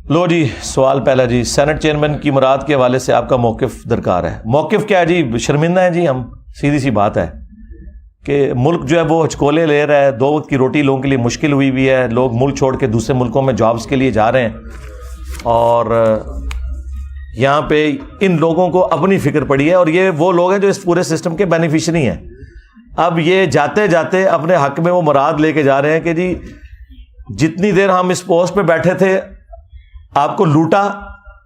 لو جی سوال پہلا جی، Saint chairman کی مراد کے حوالے سے آپ کا موقف درکار ہے۔ موقف کیا ہے جی؟ شرمندہ ہے جی ہم، سیدھی سی بات ہے کہ ملک جو ہے وہ ہچکولے لے رہا ہے، 2 وقت کی روٹی لوگوں کے لیے مشکل ہوئی ہوئی ہے، لوگ ملک چھوڑ کے دوسرے ملکوں میں جابز کے لیے جا رہے ہیں، اور یہاں پہ ان لوگوں کو اپنی فکر پڑی ہے، اور یہ وہ لوگ ہیں جو اس پورے سسٹم کے بینیفیشری ہیں۔ اب یہ جاتے جاتے اپنے حق میں وہ مراد لے کے جا رہے ہیں کہ جی جتنی دیر ہم اس پوسٹ پہ بیٹھے تھے آپ کو لوٹا،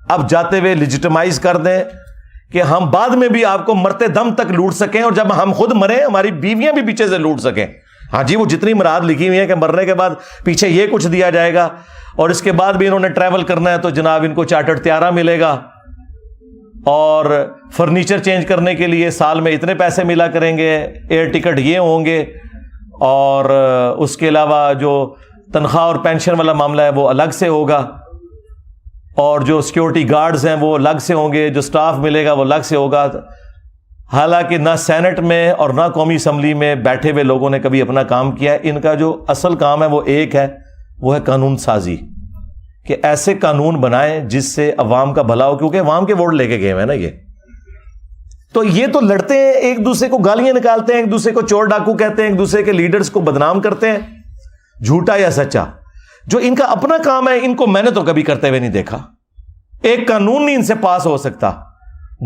اب جاتے ہوئے لیجیٹمائز کر دیں کہ ہم بعد میں بھی آپ کو مرتے دم تک لوٹ سکیں، اور جب ہم خود مریں ہماری بیویاں بھی پیچھے سے لوٹ سکیں۔ ہاں جی، وہ جتنی مراد لکھی ہوئی ہے کہ مرنے کے بعد پیچھے یہ کچھ دیا جائے گا، اور اس کے بعد بھی انہوں نے ٹریول کرنا ہے تو جناب ان کو چارٹرڈ طیارہ ملے گا، اور فرنیچر چینج کرنے کے لیے سال میں اتنے پیسے ملا کریں گے، ایئر ٹکٹ یہ ہوں گے، اور اس کے علاوہ جو تنخواہ اور پینشن والا معاملہ ہے وہ الگ سے ہوگا، اور جو سیکیورٹی گارڈز ہیں وہ الگ سے ہوں گے، جو سٹاف ملے گا وہ الگ سے ہوگا۔ حالانکہ نہ سینٹ میں اور نہ قومی اسمبلی میں بیٹھے ہوئے لوگوں نے کبھی اپنا کام کیا ہے۔ ان کا جو اصل کام ہے وہ ایک ہے، وہ ہے قانون سازی، کہ ایسے قانون بنائیں جس سے عوام کا بھلا ہو، کیونکہ عوام کے ووٹ لے کے گئے ہیں نا یہ تو لڑتے ہیں، ایک دوسرے کو گالیاں نکالتے ہیں، ایک دوسرے کو چور ڈاکو کہتے ہیں، ایک دوسرے کے لیڈرز کو بدنام کرتے ہیں، جھوٹا یا سچا۔ جو ان کا اپنا کام ہے ان کو میں نے تو کبھی کرتے ہوئے نہیں دیکھا۔ ایک قانون نہیں ان سے پاس ہو سکتا،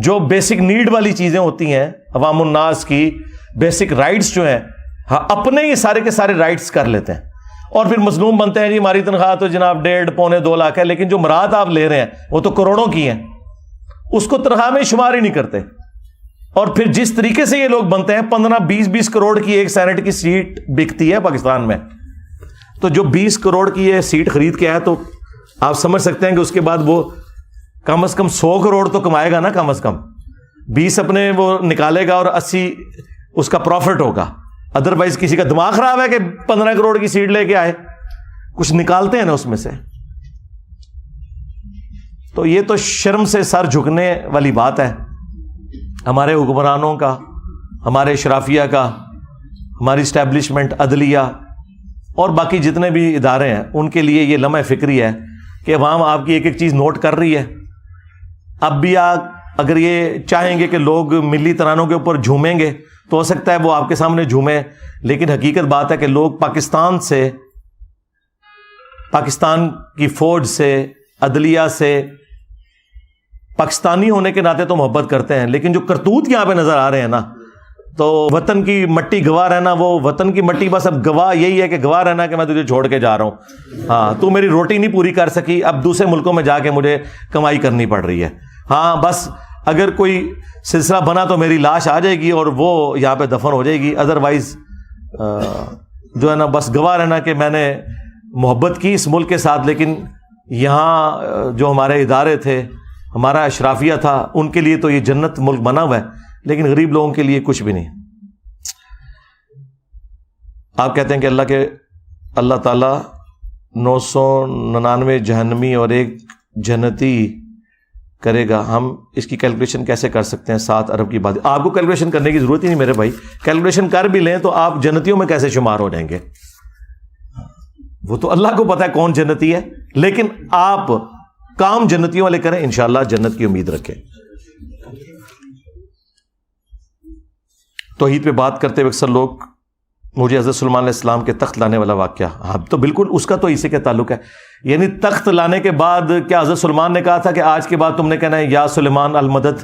جو بیسک نیڈ والی چیزیں ہوتی ہیں عوام الناس کی، بیسک رائٹس جو ہیں، ہاں اپنے ہی سارے کے سارے رائٹس کر لیتے ہیں، اور پھر مظلوم بنتے ہیں جی ہماری تنخواہ تو جناب 1.5 پونے 2 لاکھ ہے، لیکن جو مراد آپ لے رہے ہیں وہ تو کروڑوں کی ہیں، اس کو تنخواہ میں شمار ہی نہیں کرتے۔ اور پھر جس طریقے سے یہ لوگ بنتے ہیں، 15-20 کروڑ کی ایک سینٹ کی سیٹ بکتی ہے پاکستان میں، تو جو 20 کروڑ کی یہ سیٹ خرید کے آیا تو آپ سمجھ سکتے ہیں کہ اس کے بعد وہ کم از کم 100 کروڑ تو کمائے گا نا، کم از کم 20 اپنے وہ نکالے گا اور 80 اس کا پروفٹ ہوگا۔ ادروائز کسی کا دماغ خراب ہے کہ 15 کروڑ کی سیٹ لے کے آئے، کچھ نکالتے ہیں نا اس میں سے۔ تو یہ تو شرم سے سر جھکنے والی بات ہے ہمارے حکمرانوں کا، ہمارے اشرافیہ کا، ہماری اسٹیبلشمنٹ، عدلیہ اور باقی جتنے بھی ادارے ہیں، ان کے لیے یہ لمحہ فکری ہے کہ عوام آپ کی ایک ایک چیز نوٹ کر رہی ہے۔ اب بھی آپ اگر یہ چاہیں گے کہ لوگ ملی ترانوں کے اوپر جھومیں گے تو ہو سکتا ہے وہ آپ کے سامنے جھومیں، لیکن حقیقت بات ہے کہ لوگ پاکستان سے، پاکستان کی فوج سے، عدلیہ سے، پاکستانی ہونے کے ناطے تو محبت کرتے ہیں، لیکن جو کرتوت یہاں پہ نظر آ رہے ہیں نا، تو وطن کی مٹی گواہ رہنا، وہ وطن کی مٹی بس اب گواہ یہی ہے کہ گواہ رہنا کہ میں تجھے چھوڑ کے جا رہا ہوں، ہاں تو میری روٹی نہیں پوری کر سکی، اب دوسرے ملکوں میں جا کے مجھے کمائی کرنی پڑ رہی ہے، ہاں بس اگر کوئی سلسلہ بنا تو میری لاش آ جائے گی اور وہ یہاں پہ دفن ہو جائے گی، ادروائز جو ہے نا بس گواہ رہنا کہ میں نے محبت کی اس ملک کے ساتھ، لیکن یہاں جو ہمارے ادارے تھے، ہمارا اشرافیہ تھا، ان کے لیے تو یہ جنت ملک بنا ہوا ہے، لیکن غریب لوگوں کے لیے کچھ بھی نہیں۔ آپ کہتے ہیں کہ اللہ تعالیٰ 999 جہنمی اور 1 جنتی کرے گا، ہم اس کی کیلکولیشن کیسے کر سکتے ہیں؟ 7 ارب کی بات، آپ کو کیلکولیشن کرنے کی ضرورت ہی نہیں میرے بھائی، کیلکولیشن کر بھی لیں تو آپ جنتیوں میں کیسے شمار ہو جائیں گے؟ وہ تو اللہ کو پتا ہے کون جنتی ہے، لیکن آپ کام جنتیوں والے کریں، انشاءاللہ جنت کی امید رکھیں۔ توحید پہ بات کرتے ہوئے اکثر لوگ مجھے حضرت سلیمان علیہ السلام کے تخت لانے والا واقعہ، ہاں تو بالکل اس کا تو اسی کے تعلق ہے، یعنی تخت لانے کے بعد کیا حضرت سلیمان نے کہا تھا کہ آج کے بعد تم نے کہنا ہے یا سلیمان المدد؟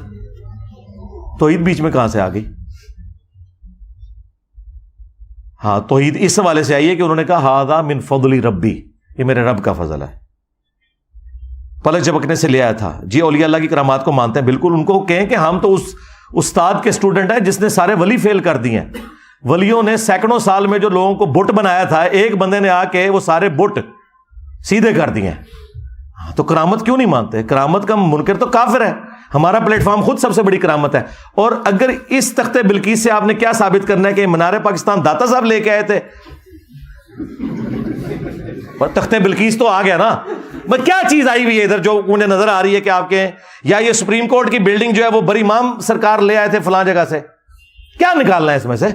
توحید بیچ میں کہاں سے آ گئی؟ ہاں توحید اس حوالے سے آئی ہے کہ انہوں نے کہا ھذا من فضل ربی، یہ میرے رب کا فضل ہے، پلک جھپکنے سے لے آیا تھا۔ جی اولیاء اللہ کی کرامات کو مانتے ہیں، بالکل ان کو کہیں کہ ہم تو اس استاد کے اسٹوڈنٹ ہیں جس نے سارے ولی فیل کر دیے ہیں، ولیوں نے سینکڑوں سال میں جو لوگوں کو بت بنایا تھا، ایک بندے نے آ کے وہ سارے بت سیدھے کر دیے ہیں، تو کرامت کیوں نہیں مانتے؟ کرامت کا منکر تو کافر ہے، ہمارا پلیٹ فارم خود سب سے بڑی کرامت ہے۔ اور اگر اس تخت بلقیس سے آپ نے کیا ثابت کرنا ہے کہ مینار پاکستان داتا صاحب لے کے آئے تھے، اور تخت بلقیس تو آ گیا نا، بس کیا چیز آئی ہوئی ہے ادھر جو مجھے نظر آ رہی ہے کہ آپ کے، یا یہ سپریم کورٹ کی بلڈنگ جو ہے وہ بری امام سرکار لے آئے تھے فلاں جگہ سے، کیا نکالنا ہے اس میں سے؟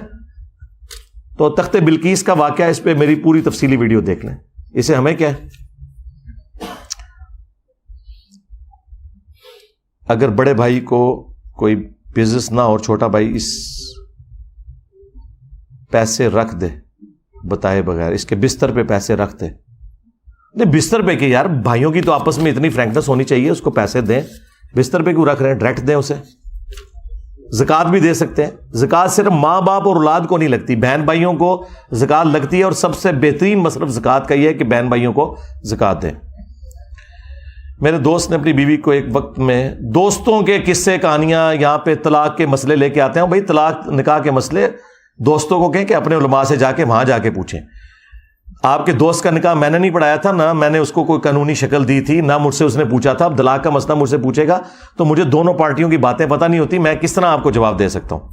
تو تخت بلقیس کا واقعہ، اس پہ میری پوری تفصیلی ویڈیو دیکھ لیں، اسے ہمیں کیا ہے؟ اگر بڑے بھائی کو کوئی بزنس نہ اور چھوٹا بھائی اس پیسے رکھ دے بتائے بغیر، اس کے بستر پہ پیسے رکھ دے، نہیں بستر پہ کہ یار بھائیوں کی تو آپس میں اتنی فرینکنس ہونی چاہیے، اس کو پیسے دیں، بستر پہ کیوں رکھ رہے ہیں، ڈائریکٹ دیں اسے۔ زکوٰۃ بھی دے سکتے ہیں، زکوٰۃ صرف ماں باپ اور اولاد کو نہیں لگتی، بہن بھائیوں کو زکوٰۃ لگتی ہے، اور سب سے بہترین مصرف زکوٰۃ کا یہ ہے کہ بہن بھائیوں کو زکوٰۃ دیں۔ میرے دوست نے اپنی بیوی کو ایک وقت میں دوستوں کے قصے کہانیاں یہاں پہ طلاق کے مسئلے لے کے آتے ہیں، بھائی طلاق نکاح کے مسئلے دوستوں کو کہیں کہ اپنے علماء سے جا کے وہاں جا کے پوچھیں۔ آپ کے دوست کا نکاح میں نے نہیں پڑھایا تھا، نہ میں نے اس کو کوئی قانونی شکل دی تھی، نہ مجھ سے اس نے پوچھا تھا۔ اب طلاق کا مسئلہ مجھ سے پوچھے گا تو مجھے دونوں پارٹیوں کی باتیں پتہ نہیں ہوتی، میں کس طرح آپ کو جواب دے سکتا ہوں؟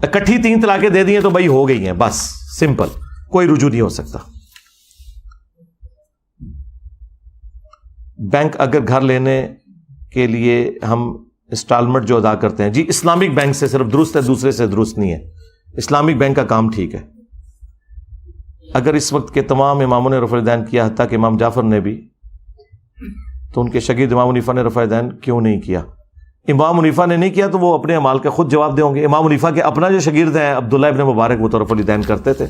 اکٹھی 3 طلاقیں دے دی ہیں تو بھائی ہو گئی ہیں، بس سمپل، کوئی رجوع نہیں ہو سکتا۔ بینک اگر گھر لینے کے لیے ہم انسٹالمنٹ جو ادا کرتے ہیں، جی اسلامک بینک سے صرف درست ہے، دوسرے سے درست نہیں ہے، اسلامک بینک کا کام ٹھیک ہے۔ اگر اس وقت کے تمام اماموں نے رفع الیدین کیا، حتیٰ کہ امام جعفر نے بھی، تو ان کے شاگرد امام حنیفہ نے رفع الیدین کیوں نہیں کیا؟ امام حنیفہ نے نہیں کیا تو وہ اپنے اعمال کا خود جواب دیں گے۔ امام حنیفہ کے اپنا جو شاگرد ہیں عبداللہ ابن مبارک، وہ تو رفع الیدین کرتے تھے۔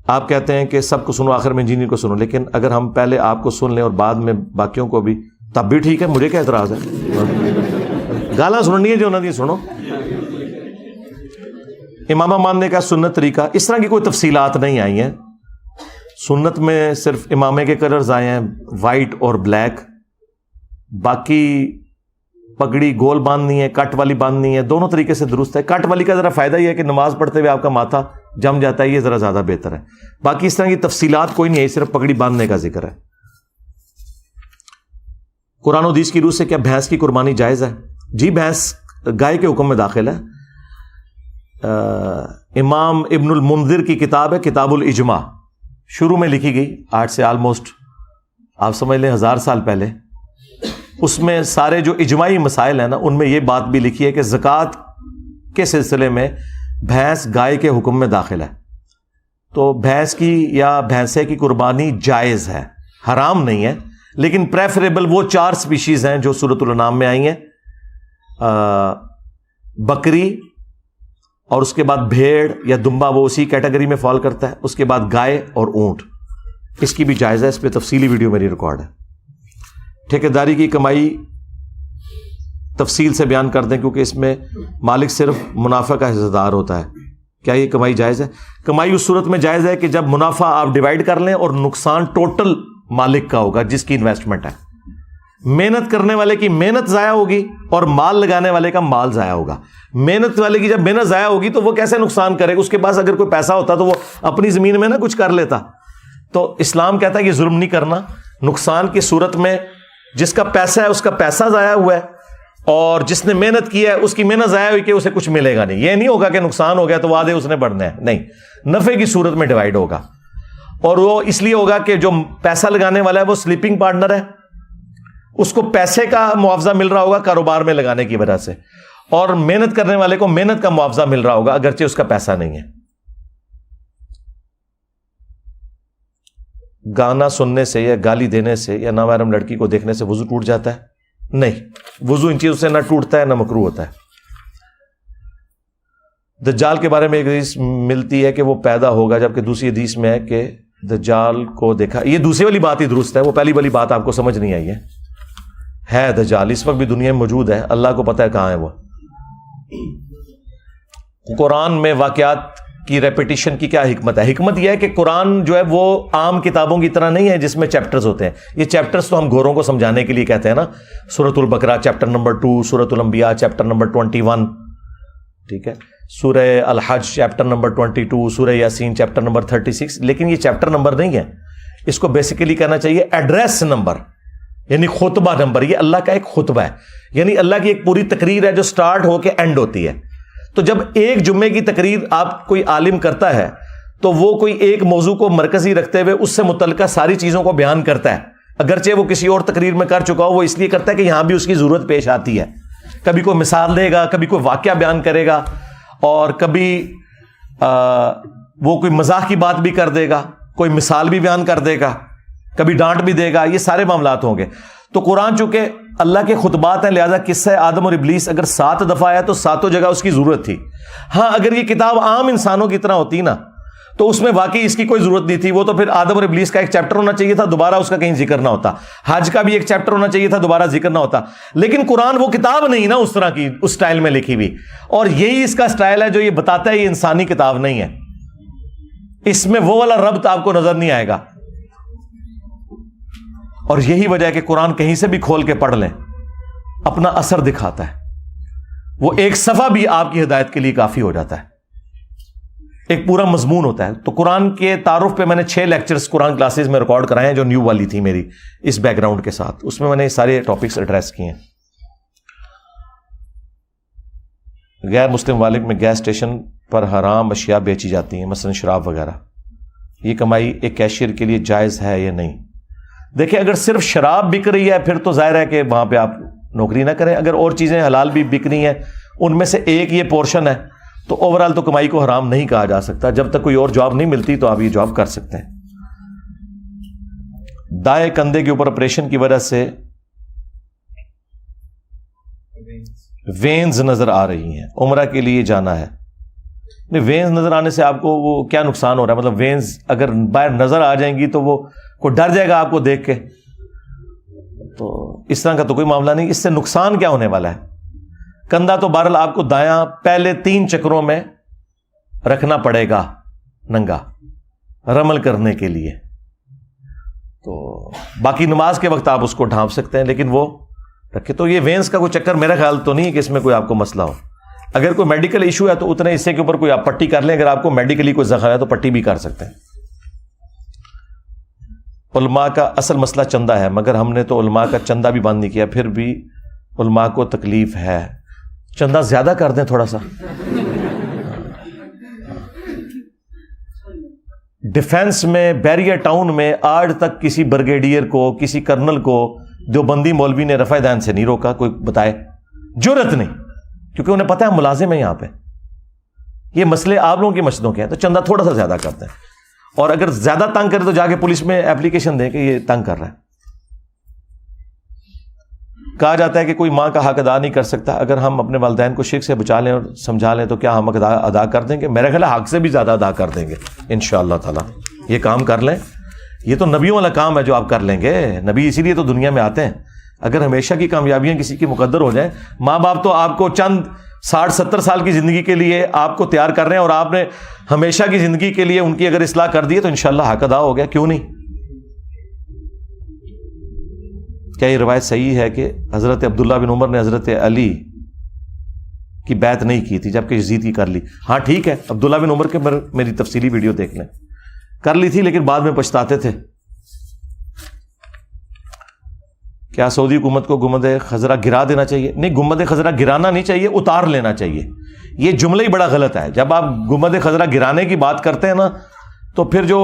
آپ کہتے ہیں کہ سب کو سنو آخر میں انجینئر کو سنو، لیکن اگر ہم پہلے آپ کو سن لیں اور بعد میں باقیوں کو بھی، تب بھی ٹھیک ہے، مجھے کیا اعتراض ہے؟ گالاں سننی ہے جو انہوں نے سنو۔ امامہ ماننے کا سنت طریقہ، اس طرح کی کوئی تفصیلات نہیں آئی ہیں سنت میں، صرف امامے کے کلرز آئے ہیں وائٹ اور بلیک، باقی پگڑی گول باندھنی ہے، کٹ والی باندھنی ہے، دونوں طریقے سے درست ہے۔ کٹ والی کا ذرا فائدہ یہ ہے کہ نماز پڑھتے ہوئے آپ کا ماتھا جم جاتا ہے، یہ ذرا زیادہ بہتر ہے۔ باقی اس طرح کی تفصیلات کوئی نہیں ہے، صرف پگڑی باندھنے کا ذکر ہے۔ قرآن و حدیث کی روح سے کیا بھینس کی قربانی جائز ہے؟ جی بھینس گائے کے حکم میں داخل ہے۔ امام ابن المنذر کی کتاب ہے کتاب الاجماع، شروع میں لکھی گئی، آج سے آلموسٹ آپ سمجھ لیں 1000 سال پہلے۔ اس میں سارے جو اجماعی مسائل ہیں نا، ان میں یہ بات بھی لکھی ہے کہ زکوٰۃ کے سلسلے میں بھینس گائے کے حکم میں داخل ہے، تو بھینس کی یا بھینسے کی قربانی جائز ہے، حرام نہیں ہے، لیکن پریفریبل وہ 4 سپیشیز ہیں جو سورۃ الانعام میں آئی ہیں، بکری، اور اس کے بعد بھیڑ یا دمبا، وہ اسی کیٹیگری میں فال کرتا ہے، اس کے بعد گائے اور اونٹ، اس کی بھی جائز ہے، اس پہ تفصیلی ویڈیو میری ریکارڈ ہے۔ ٹھیکیداری کی کمائی تفصیل سے بیان کر دیں، کیونکہ اس میں مالک صرف منافع کا حصہ دار ہوتا ہے۔ کیا یہ کمائی جائز ہے؟ کمائی اس صورت میں جائز ہے کہ جب منافع آپ ڈیوائڈ کر لیں اور نقصان ٹوٹل مالک کا ہوگا جس کی انویسٹمنٹ ہے۔ محنت کرنے والے کی محنت ضائع ہوگی اور مال لگانے والے کا مال ضائع ہوگا۔ محنت والے کی جب محنت ضائع ہوگی تو وہ کیسے نقصان کرے گا؟ اس کے پاس اگر کوئی پیسہ ہوتا تو وہ اپنی زمین میں نہ کچھ کر لیتا۔ تو اسلام کہتا ہے کہ ظلم نہیں کرنا، نقصان کی صورت میں جس کا پیسہ ہے اس کا پیسہ ضائع ہوا ہے، اور جس نے محنت کی ہے اس کی محنت ضائع ہوئی کہ اسے کچھ ملے گا نہیں۔ یہ نہیں ہوگا کہ نقصان ہو گیا تو آدھے اس نے بڑھنا ہے، نہیں، نفع کی صورت میں ڈیوائڈ ہوگا، اور وہ اس لیے ہوگا کہ جو پیسہ لگانے والا ہے وہ سلیپنگ پارٹنر ہے، اس کو پیسے کا معاوضہ مل رہا ہوگا کاروبار میں لگانے کی وجہ سے، اور محنت کرنے والے کو محنت کا معاوضہ مل رہا ہوگا اگرچہ اس کا پیسہ نہیں ہے۔ گانا سننے سے یا گالی دینے سے یا نامحرم لڑکی کو دیکھنے سے وضو ٹوٹ جاتا ہے؟ نہیں، وضو ان چیزوں سے نہ ٹوٹتا ہے نہ مکروہ ہوتا ہے۔ دجال کے بارے میں ایک حدیث ملتی ہے کہ وہ پیدا ہوگا، جبکہ دوسری حدیث میں ہے کہ دجال کو دیکھا۔ یہ دوسری والی بات ہی درست ہے، وہ پہلی والی بات آپ کو سمجھ نہیں آئی ہے دجال اس وقت بھی دنیا میں موجود ہے، اللہ کو پتہ ہے کہاں ہے وہ۔ قرآن میں واقعات کی ریپیٹیشن کی کیا حکمت ہے؟ حکمت یہ ہے کہ قرآن جو ہے وہ عام کتابوں کی طرح نہیں ہے جس میں چیپٹرز ہوتے ہیں۔ یہ چیپٹرز تو ہم گوروں کو سمجھانے کے لیے کہتے ہیں نا، سورۃ البقرہ چیپٹر نمبر 2، سورۃ الانبیاء چیپٹر نمبر 21، ٹھیک ہے، سورہ الحج چیپٹر نمبر 22، سورہ یاسین چیپٹر نمبر 36، لیکن یہ چیپٹر نمبر نہیں ہے، اس کو بیسیکلی کہنا چاہیے ایڈریس نمبر، یعنی خطبہ نمبر۔ یہ اللہ کا ایک خطبہ ہے، یعنی اللہ کی ایک پوری تقریر ہے جو سٹارٹ ہو کے اینڈ ہوتی ہے۔ تو جب ایک جمعے کی تقریر آپ کوئی عالم کرتا ہے تو وہ کوئی ایک موضوع کو مرکزی رکھتے ہوئے اس سے متعلقہ ساری چیزوں کو بیان کرتا ہے، اگرچہ وہ کسی اور تقریر میں کر چکا ہو، وہ اس لیے کرتا ہے کہ یہاں بھی اس کی ضرورت پیش آتی ہے۔ کبھی کوئی مثال دے گا، کبھی کوئی واقعہ بیان کرے گا، اور کبھی وہ کوئی مزاح کی بات بھی کر دے گا، کوئی مثال بھی بیان کر دے گا، کبھی ڈانٹ بھی دے گا، یہ سارے معاملات ہوں گے. تو قرآن چونکہ اللہ کے خطبات ہیں، لہذا قصہ آدم اور ابلیس اگر 7 دفعہ آیا تو 7 جگہ اس کی ضرورت تھی. ہاں اگر یہ کتاب عام انسانوں کی طرح ہوتی نا تو اس میں واقعی اس کی کوئی ضرورت نہیں تھی. وہ تو پھر آدم اور ابلیس کا ایک چیپٹر ہونا چاہیے تھا، دوبارہ اس کا کہیں ذکر نہ ہوتا. حج کا بھی ایک چیپٹر ہونا چاہیے تھا، دوبارہ ذکر نہ ہوتا. لیکن قرآن وہ کتاب نہیں نا اس طرح کی، اس سٹائل میں لکھی ہوئی، اور یہی اس کا سٹائل ہے جو یہ بتاتا ہے یہ انسانی کتاب نہیں ہے. اس میں وہ والا ربط آپ کو نظر نہیں آئے گا. اور یہی وجہ ہے کہ قرآن کہیں سے بھی کھول کے پڑھ لیں اپنا اثر دکھاتا ہے. وہ ایک صفحہ بھی آپ کی ہدایت کے لیے کافی ہو جاتا ہے، ایک پورا مضمون ہوتا ہے. تو قرآن کے تعارف پہ میں نے 6 لیکچرز قرآن کلاسز میں ریکارڈ کرائے ہیں جو نیو والی تھی میری اس بیک گراؤنڈ کے ساتھ. اس میں نے سارے ٹاپکس ایڈریس کیے ہیں. غیر مسلم ممالک میں گیس اسٹیشن پر حرام اشیاء بیچی جاتی ہیں، مثلا شراب وغیرہ. یہ کمائی ایک کیشیئر کے لیے جائز ہے یا نہیں؟ دیکھیں اگر صرف شراب بک رہی ہے پھر تو ظاہر ہے کہ وہاں پہ آپ نوکری نہ کریں. اگر اور چیزیں حلال بھی بک رہی ہیں ان میں سے ایک یہ پورشن ہے تو اوورال تو کمائی کو حرام نہیں کہا جا سکتا. جب تک کوئی اور جاب نہیں ملتی تو آپ یہ جاب کر سکتے ہیں. دائیں کندھے کے اوپر آپریشن کی وجہ سے وینز نظر آ رہی ہیں، عمرہ کے لیے جانا ہے. نہیں، وینز نظر آنے سے آپ کو وہ کیا نقصان ہو رہا ہے؟ مطلب وینز اگر باہر نظر آ جائیں گی تو وہ کوئی ڈر جائے گا آپ کو دیکھ کے، تو اس طرح کا تو کوئی معاملہ نہیں. اس سے نقصان کیا ہونے والا ہے؟ کندھا تو بہرحال آپ کو دایاں پہلے 3 چکروں میں رکھنا پڑے گا ننگا رمل کرنے کے لیے. تو باقی نماز کے وقت آپ اس کو ڈھانپ سکتے ہیں لیکن وہ رکھے. تو یہ وینز کا کوئی چکر میرا خیال تو نہیں ہے کہ اس میں کوئی آپ کو مسئلہ ہو. اگر کوئی میڈیکل ایشو ہے تو اتنے حصے کے اوپر کوئی آپ پٹی کر لیں. اگر آپ کو میڈیکلی کوئی زخم ہے تو پٹی بھی کر سکتے ہیں. علماء کا اصل مسئلہ چندہ ہے، مگر ہم نے تو علماء کا چندہ بھی بند نہیں کیا، پھر بھی علماء کو تکلیف ہے. چندہ زیادہ کر دیں تھوڑا سا. ڈیفنس میں بیریا ٹاؤن میں آج تک کسی بریگیڈیئر کو، کسی کرنل کو دیوبندی مولوی نے رفع دین سے نہیں روکا. کوئی بتائے؟ جرت نہیں، کیونکہ انہیں پتہ ہے ملازم ہیں یہاں پہ. یہ مسئلے آپ لوگوں کی مسجدوں کے ہیں تو چندہ تھوڑا سا زیادہ کرتے ہیں. اور اگر زیادہ تنگ کرے تو جا کے پولیس میں اپلیکیشن دیں کہ یہ تنگ کر رہا ہے. کہا جاتا ہے کہ کوئی ماں کا حق ادا نہیں کر سکتا. اگر ہم اپنے والدین کو شرک سے بچا لیں اور سمجھا لیں تو کیا ہم ادا کر دیں گے؟ میرے خیال حق سے بھی زیادہ ادا کر دیں گے انشاءاللہ تعالی. یہ کام کر لیں، یہ تو نبیوں والا کام ہے جو آپ کر لیں گے. نبی اسی لیے تو دنیا میں آتے ہیں. اگر ہمیشہ کی کامیابیاں کسی کی مقدر ہو جائیں، ماں باپ تو آپ کو چند 60-70 سال کی زندگی کے لیے آپ کو تیار کر رہے ہیں اور آپ نے ہمیشہ کی زندگی کے لیے ان کی اگر اصلاح کر دی ہے تو انشاءاللہ حق ادا ہو گیا. کیوں نہیں؟ کیا یہ روایت صحیح ہے کہ حضرت عبداللہ بن عمر نے حضرت علی کی بیعت نہیں کی تھی جبکہ یزید کی کر لی؟ ہاں ٹھیک ہے، عبداللہ بن عمر کے میری تفصیلی ویڈیو دیکھ لیں. کر لی تھی لیکن بعد میں پچھتاتے تھے. کیا سعودی حکومت کو گنبد خضرا گرا دینا چاہیے؟ نہیں، گنبد خضرا گرانا نہیں چاہیے، اتار لینا چاہیے. یہ جملہ ہی بڑا غلط ہے. جب آپ گنبد خضرا گرانے کی بات کرتے ہیں نا تو پھر جو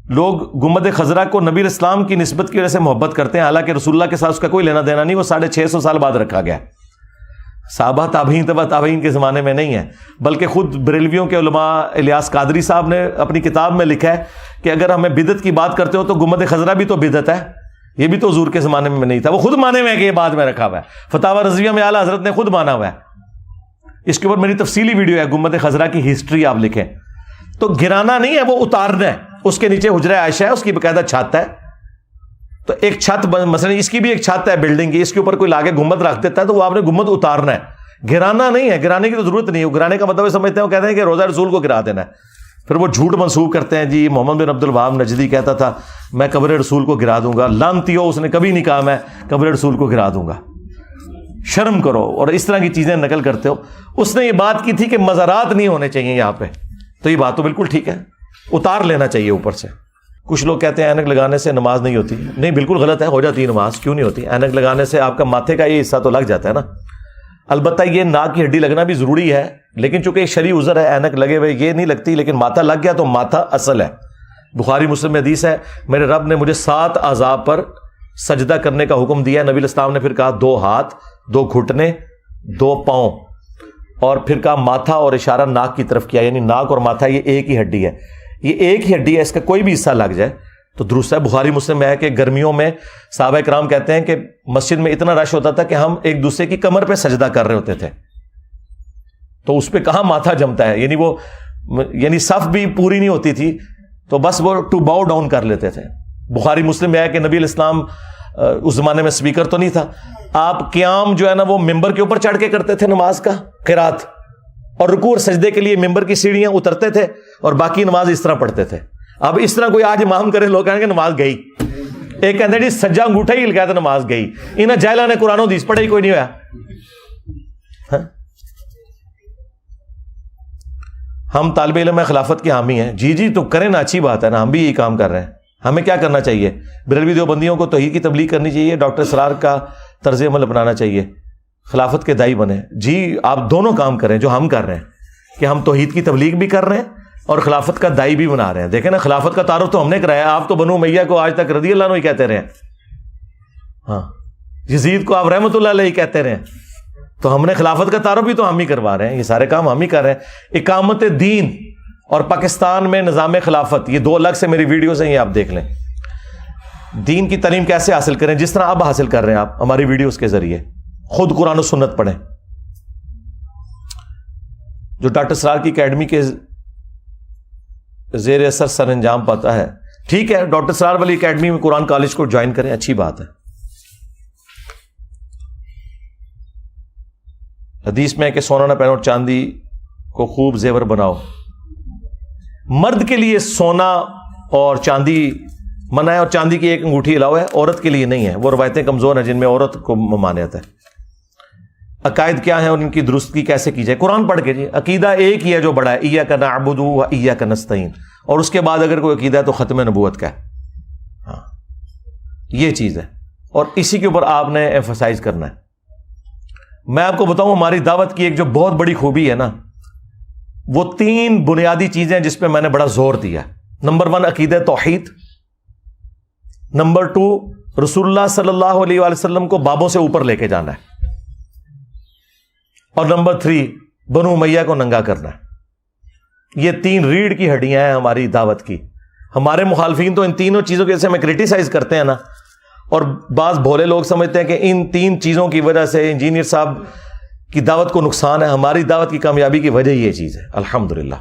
لوگ گنبد خضرا کو نبی اسلام کی نسبت کی وجہ سے محبت کرتے ہیں، حالانکہ رسول اللہ کے ساتھ اس کا کوئی لینا دینا نہیں. وہ 650 سال بعد رکھا گیا. صحابہ تابعین تبع تابعین کے زمانے میں نہیں ہے. بلکہ خود بریلویوں کے علماء الیاس قادری صاحب نے اپنی کتاب میں لکھا ہے کہ اگر ہمیں بدعت کی بات کرتے ہو تو گنبد خضرا بھی تو بدعت ہے. یہ بھی تو حضور کے زمانے میں نہیں تھا. وہ خود مانے ہوئے ہیں کہ یہ بعد میں رکھا ہوا ہے. فتاوی رضویہ میں اعلیٰ حضرت نے خود مانا ہوا ہے. اس کے اوپر میری تفصیلی ویڈیو ہے، گنبد خضرا کی ہسٹری آپ لکھیں. تو گرانا نہیں ہے، وہ اتارنا ہے. اس کے نیچے حجرہ عائشہ ہے، اس کی باقاعدہ چھت ہے. تو ایک چھت مثلا اس کی بھی ایک چھت ہے بلڈنگ کی، اس کے اوپر کوئی لاگے گنبد رکھ دیتا ہے تو وہ آپ نے گنبد اتارنا ہے، گرانا نہیں ہے. گرانے کی تو ضرورت نہیں ہے. گرانے کا مطلب سمجھتے ہیں، وہ کہتے ہیں کہ روزہ رسول کو گرا دینا ہے. پھر وہ جھوٹ منسوب کرتے ہیں جی محمد بن عبد الوہاب نجدی کہتا تھا میں قبر رسول کو گرا دوں گا. لعنتیو، اس نے کبھی نہیں کہا میں قبر رسول کو گرا دوں گا. شرم کرو. اور اس طرح کی چیزیں نقل کرتے ہو. اس نے یہ بات کی تھی کہ مزارات نہیں ہونے چاہیے یہاں پہ، تو یہ بات تو بالکل ٹھیک ہے، اتار لینا چاہیے اوپر سے. کچھ لوگ کہتے ہیں اینک لگانے سے نماز نہیں ہوتی. نہیں، بالکل غلط ہے. ہو جاتی ہے نماز. کیوں نہیں ہوتی؟ اینک لگانے سے آپ کا ماتھے کا یہ حصہ تو لگ جاتا ہے نا. البتہ یہ ناک کی ہڈی لگنا بھی ضروری ہے، لیکن چونکہ ایک شرعی عذر ہے، اینک لگے ہوئے یہ نہیں لگتی، لیکن ماتھا لگ گیا تو ماتھا اصل ہے. بخاری مسلم میں حدیث ہے میرے رب نے مجھے 7 اعضاء پر سجدہ کرنے کا حکم دیا. نبی الاسلام نے پھر کہا 2 ہاتھ، 2 گھٹنے، 2 پاؤں. اور پھر کہا ماتھا اور اشارہ ناک کی طرف کیا، یعنی ناک اور ماتھا یہ ایک ہی ہڈی ہے، یہ ایک ہی ہڈی ہے، اس کا کوئی بھی حصہ لگ جائے تو درست ہے۔ بخاری مسلم میں ہے کہ گرمیوں میں صحابہ کرام کہتے ہیں کہ مسجد میں اتنا رش ہوتا تھا کہ ہم ایک دوسرے کی کمر پہ سجدہ کر رہے ہوتے تھے، تو اس پہ کہاں ماتھا جمتا ہے، یعنی صف بھی پوری نہیں ہوتی تھی تو بس وہ ٹو باؤ ڈاؤن کر لیتے تھے۔ بخاری مسلم میں ہے کہ نبی علیہ السلام اس زمانے میں سپیکر تو نہیں تھا، آپ قیام جو ہے نا وہ ممبر کے اوپر چڑھ کے کرتے تھے نماز کا قرات، اور رکوع اور سجدے کے لیے ممبر کی سیڑھیاں اترتے تھے اور باقی نماز اس طرح پڑھتے تھے۔ اب اس طرح کوئی آج امام کرے لوگ کہیں گے نماز گئی، ایک کہتے ہیں جی سجا انگوٹھا ہی ہل گیا تو نماز گئی، انہیں جاہلہ نے قرآن و حدیث پڑھے ہی کوئی نہیں ہوا۔ ہم طالب علم خلافت کے حامی ہیں، جی تو کریں نا، اچھی بات ہے نا، ہم بھی یہی کام کر رہے ہیں۔ ہمیں کیا کرنا چاہیے؟ بریلوی دیوبندیوں کو توحید کی تبلیغ کرنی چاہیے، ڈاکٹر اسرار کا طرز عمل اپنانا چاہیے، خلافت کے دائی بنے۔ جی آپ دونوں کام کریں جو ہم کر رہے ہیں، کہ ہم توحید کی تبلیغ بھی کر رہے ہیں اور خلافت کا دائی بھی بنا رہے ہیں۔ دیکھیں نا، خلافت کا تعارف تو ہم نے کرایا، آپ تو بنو امیہ کو آج تک رضی اللہ عنہ ہی کہتے رہے ہیں، ہاں یزید کو آپ رحمت اللہ علیہ کہتے رہے ہیں، تو ہم نے خلافت کا تعارف بھی تو ہم ہی کروا رہے ہیں، یہ سارے کام ہم ہی کر رہے ہیں۔ اقامت دین اور پاکستان میں نظام خلافت، یہ دو الگ سے میری ویڈیوز ہیں، یہ آپ دیکھ لیں۔ دین کی تعلیم کیسے حاصل کریں، جس طرح اب حاصل کر رہے ہیں آپ ہماری ویڈیوز کے ذریعے، خود قرآن و سنت پڑھیں۔ جو ڈاکٹر اسرار کی اکیڈمی کے زیر اثر سر انجام پاتا ہے، ٹھیک ہے، ڈاکٹر اسرار والی اکیڈمی میں قرآن کالج کو جوائن کریں، اچھی بات ہے۔ حدیث میں ہے کہ سونا نہ پہنو اور چاندی کو خوب زیور بناؤ۔ مرد کے لیے سونا اور چاندی منع ہے، اور چاندی کی ایک انگوٹھی علاوہ ہے، عورت کے لیے نہیں ہے، وہ روایتیں کمزور ہیں جن میں عورت کو ممانعت ہے۔ عقائد کیا ہیں اور ان کی درستگی کیسے کی جائے؟ قرآن پڑھ کے جی، عقیدہ ایک ہی ہے جو بڑا ہے، ایاک نعبد و ایاک نستعین، اور اس کے بعد اگر کوئی عقیدہ ہے تو ختم نبوت کا ہے، ہاں یہ چیز ہے، اور اسی کے اوپر آپ نے ایمفسائز کرنا ہے۔ میں آپ کو بتاؤں ہماری دعوت کی ایک جو بہت بڑی خوبی ہے نا، وہ 3 بنیادی چیزیں جس پہ میں نے بڑا زور دیا۔ نمبر 1 عقیدہ توحید، نمبر 2 رسول اللہ صلی اللہ علیہ وآلہ وسلم کو بابوں سے اوپر لے کے جانا ہے، اور نمبر 3 بنو امیہ کو ننگا کرنا ہے۔ یہ 3 ریڑھ کی ہڈیاں ہیں ہماری دعوت کی۔ ہمارے مخالفین تو ان تینوں چیزوں کے جیسے ہمیں کرٹیسائز کرتے ہیں نا، اور بعض بھولے لوگ سمجھتے ہیں کہ ان 3 چیزوں کی وجہ سے انجینئر صاحب کی دعوت کو نقصان ہے۔ ہماری دعوت کی کامیابی کی وجہ یہ چیز ہے، الحمدللہ۔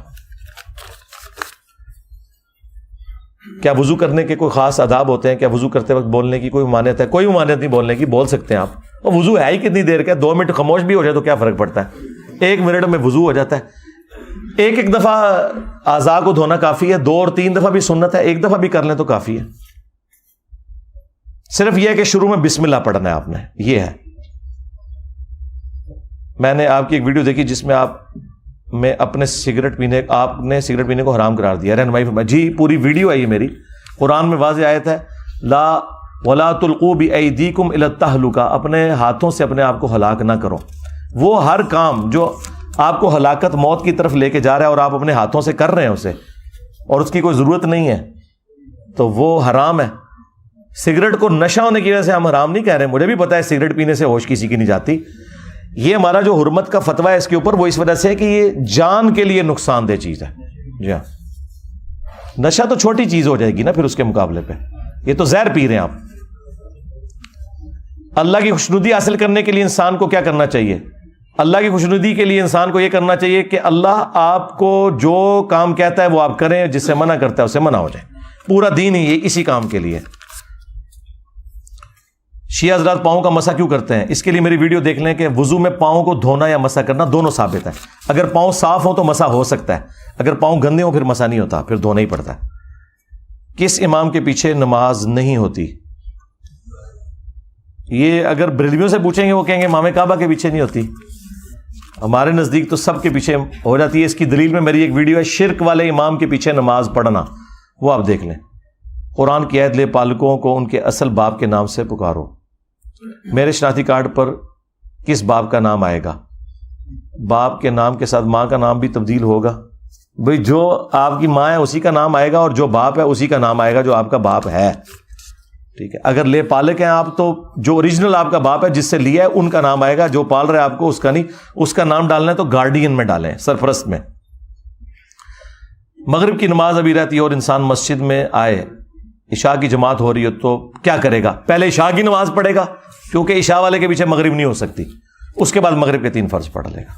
کیا وضو کرنے کے کوئی خاص آداب ہوتے ہیں؟ کیا وضو کرتے وقت بولنے کی کوئی ممانعت ہے؟ کوئی ممانعت نہیں بولنے کی، بول سکتے ہیں آپ، اور وضو ہے ہی کتنی دیر کا، 2 منٹ خاموش بھی ہو جائے تو کیا فرق پڑتا ہے، 1 منٹ میں وضو ہو جاتا ہے۔ ایک دفعہ اعضاء کو دھونا کافی ہے، 2 اور 3 دفعہ بھی سنت ہے، 1 دفعہ بھی کر لیں تو کافی ہے۔ صرف یہ ہے کہ شروع میں بسم اللہ پڑھنا ہے آپ نے، یہ ہے۔ میں نے آپ کی ایک ویڈیو دیکھی جس میں آپ نے سگریٹ پینے کو حرام قرار دیا، رہنمائی فرمائی، جی پوری ویڈیو ہے یہ میری، قرآن میں واضح آیت ہے، لا ولا تلقوا بایدیکم الی التہلکہ، اپنے ہاتھوں سے اپنے آپ کو ہلاک نہ کرو۔ وہ ہر کام جو آپ کو ہلاکت موت کی طرف لے کے جا رہا ہے اور آپ اپنے ہاتھوں سے کر رہے ہیں اسے، اور اس کی کوئی ضرورت نہیں ہے، تو وہ حرام ہے۔ سگریٹ کو نشہ ہونے کی وجہ سے ہم حرام نہیں کہہ رہے، مجھے بھی پتا ہے سگریٹ پینے سے ہوش کسی کی نہیں جاتی، یہ ہمارا جو حرمت کا فتویٰ ہے اس کے اوپر، وہ اس وجہ سے ہے کہ یہ جان کے لیے نقصان دہ چیز ہے۔ جی ہاں، نشہ تو چھوٹی چیز ہو جائے گی نا پھر اس کے مقابلے پہ، یہ تو زہر پی رہے ہیں آپ۔ اللہ کی خوشنودی حاصل کرنے کے لیے انسان کو کیا کرنا چاہیے؟ اللہ کی خوشنودی کے لیے انسان کو یہ کرنا چاہیے کہ اللہ آپ کو جو کام کہتا ہے وہ آپ کریں، جس سے منع کرتا ہے اسے منع ہو جائے۔ پورا دین ہی یہ اسی کام کے لیے۔ شیعہ حضرات پاؤں کا مسح کیوں کرتے ہیں؟ اس کے لیے میری ویڈیو دیکھ لیں کہ وضو میں پاؤں کو دھونا یا مسح کرنا دونوں ثابت ہے۔ اگر پاؤں صاف ہوں تو مسح ہو سکتا ہے، اگر پاؤں گندے ہوں پھر مسح نہیں ہوتا، پھر دھونا ہی پڑتا ہے۔ کس امام کے پیچھے نماز نہیں ہوتی؟ یہ اگر بریلویوں سے پوچھیں گے وہ کہیں گے امام کعبہ کے پیچھے نہیں ہوتی، ہمارے نزدیک تو سب کے پیچھے ہو جاتی ہے۔ اس کی دلیل میں میری ایک ویڈیو ہے، شرک والے امام کے پیچھے نماز پڑھنا، وہ آپ دیکھ لیں۔ قرآن کی آیت لے پالکوں کو ان کے اصل باپ کے نام سے پکارو۔ میرے شناختی کارڈ پر کس باپ کا نام آئے گا؟ باپ کے نام کے ساتھ ماں کا نام بھی تبدیل ہوگا؟ بھئی جو آپ کی ماں ہے اسی کا نام آئے گا، اور جو باپ ہے اسی کا نام آئے گا جو آپ کا باپ ہے۔ ٹھیک ہے. اگر لے پالک ہیں آپ تو جو اوریجنل آپ کا باپ ہے جس سے لیا ہے ان کا نام آئے گا, جو پال رہے آپ کو اس کا نہیں. اس کا نام ڈالنا ہے تو گارڈین میں ڈالیں, سرپرست میں. مغرب کی نماز ابھی رہتی ہے اور انسان مسجد میں آئے, عشاء کی جماعت ہو رہی ہے تو کیا کرے گا؟ پہلے عشاء کی نماز پڑھے گا کیونکہ عشاء والے کے پیچھے مغرب نہیں ہو سکتی, اس کے بعد مغرب کے 3 فرض پڑھ لے گا.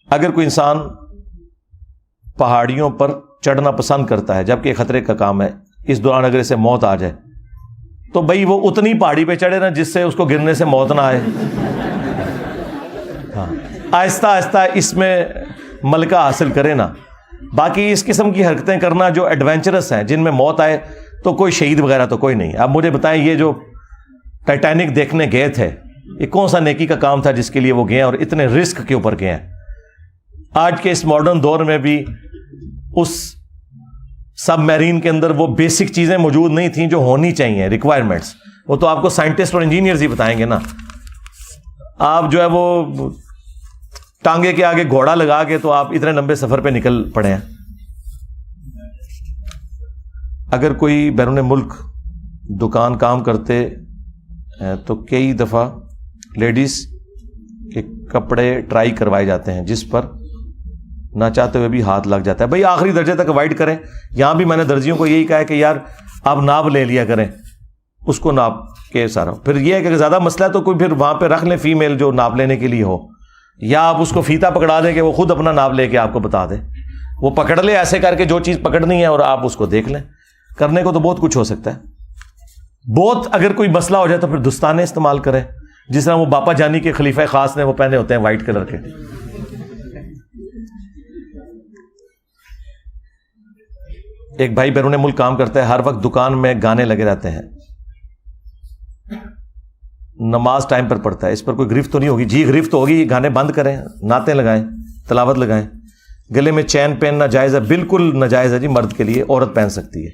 اگر کوئی انسان پہاڑیوں پر چڑھنا پسند کرتا ہے جبکہ خطرے کا کام ہے, اس دوران اگر اسے موت آ جائے تو بھائی وہ اتنی پہاڑی پہ چڑھے نا جس سے اس کو گرنے سے موت نہ آئے. ہاں, آہستہ آہستہ اس میں ملکہ حاصل کرے نا. باقی اس قسم کی حرکتیں کرنا جو ایڈونچرس ہیں جن میں موت آئے تو کوئی شہید وغیرہ تو کوئی نہیں. اب مجھے بتائیں یہ جو ٹائٹینک دیکھنے گئے تھے یہ کون سا نیکی کا کام تھا جس کے لیے وہ گئے اور اتنے رسک کے اوپر گئے ہیں؟ آج کے اس ماڈرن دور میں بھی اس سب میرین کے اندر وہ بیسک چیزیں موجود نہیں تھیں جو ہونی چاہیے, ریکوائرمنٹس. وہ تو آپ کو سائنٹسٹ اور انجینئرز ہی بتائیں گے نا. آپ جو ہے وہ ٹانگے کے آگے گھوڑا لگا کے تو آپ اتنے لمبے سفر پہ نکل پڑے ہیں. اگر کوئی بیرون ملک دکان کام کرتے ہیں تو کئی دفعہ لیڈیز کے کپڑے ٹرائی کروائے جاتے ہیں جس پر نہ چاہتے ہوئے بھی ہاتھ لگ جاتا ہے. بھائی آخری درجے تک اوائڈ کریں. یہاں بھی میں نے درزیوں کو یہی کہا ہے کہ یار آپ ناپ لے لیا کریں, اس کو ناپ کے سارا. پھر یہ ہے کہ زیادہ مسئلہ ہے تو کوئی پھر وہاں پہ رکھ لیں فیمیل جو ناپ لینے کے لیے ہو, یا آپ اس کو فیتا پکڑا دیں کہ وہ خود اپنا ناپ لے کے آپ کو بتا دے. وہ پکڑ لے ایسے کر کے جو چیز پکڑنی ہے اور آپ اس کو دیکھ لیں. کرنے کو تو بہت کچھ ہو سکتا ہے. بہت اگر کوئی مسئلہ ہو جائے تو پھر دستانے استعمال کریں, جس طرح وہ باپا جانی کے خلیفہ خاص نے وہ پہنے ہوتے ہیں وائٹ کلر کے. ایک بھائی بیرون ملک کام کرتا ہے, ہر وقت دکان میں گانے لگے رہتے ہیں, نماز ٹائم پر پڑھتا ہے. اس پر کوئی گرفت تو نہیں ہوگی؟ جی گرفت ہوگی. گانے بند کریں, نعتیں لگائیں, تلاوت لگائیں. گلے میں چین پہننا جائز ہے؟ بالکل ناجائز ہے جی, مرد کے لیے, عورت پہن سکتی ہے.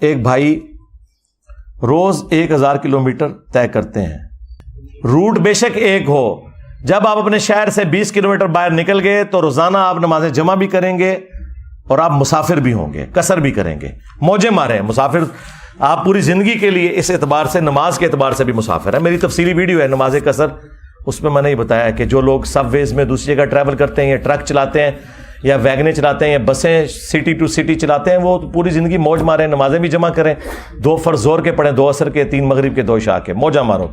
ایک بھائی روز 1000 کلومیٹر طے کرتے ہیں. روٹ بے شک ایک ہو, جب آپ اپنے شہر سے 20 کلومیٹر باہر نکل گئے تو روزانہ آپ نمازیں جمع بھی کریں گے اور آپ مسافر بھی ہوں گے, قصر بھی کریں گے. موجے مارے مسافر آپ پوری زندگی کے لیے اس اعتبار سے, نماز کے اعتبار سے بھی مسافر ہے. میری تفصیلی ویڈیو ہے نماز قصر, اس میں نے یہ بتایا کہ جو لوگ سب ویز میں دوسری جگہ ٹریول کرتے ہیں یا ٹرک چلاتے ہیں یا ویگنیں چلاتے ہیں یا بسیں سٹی ٹو سٹی چلاتے ہیں, وہ پوری زندگی موج ماریں, نمازیں بھی جمع کریں. 2 فرض زور کے پڑھیں, 2 عصر کے, 3 مغرب کے, 2 عشاء کے, موجہ مارو.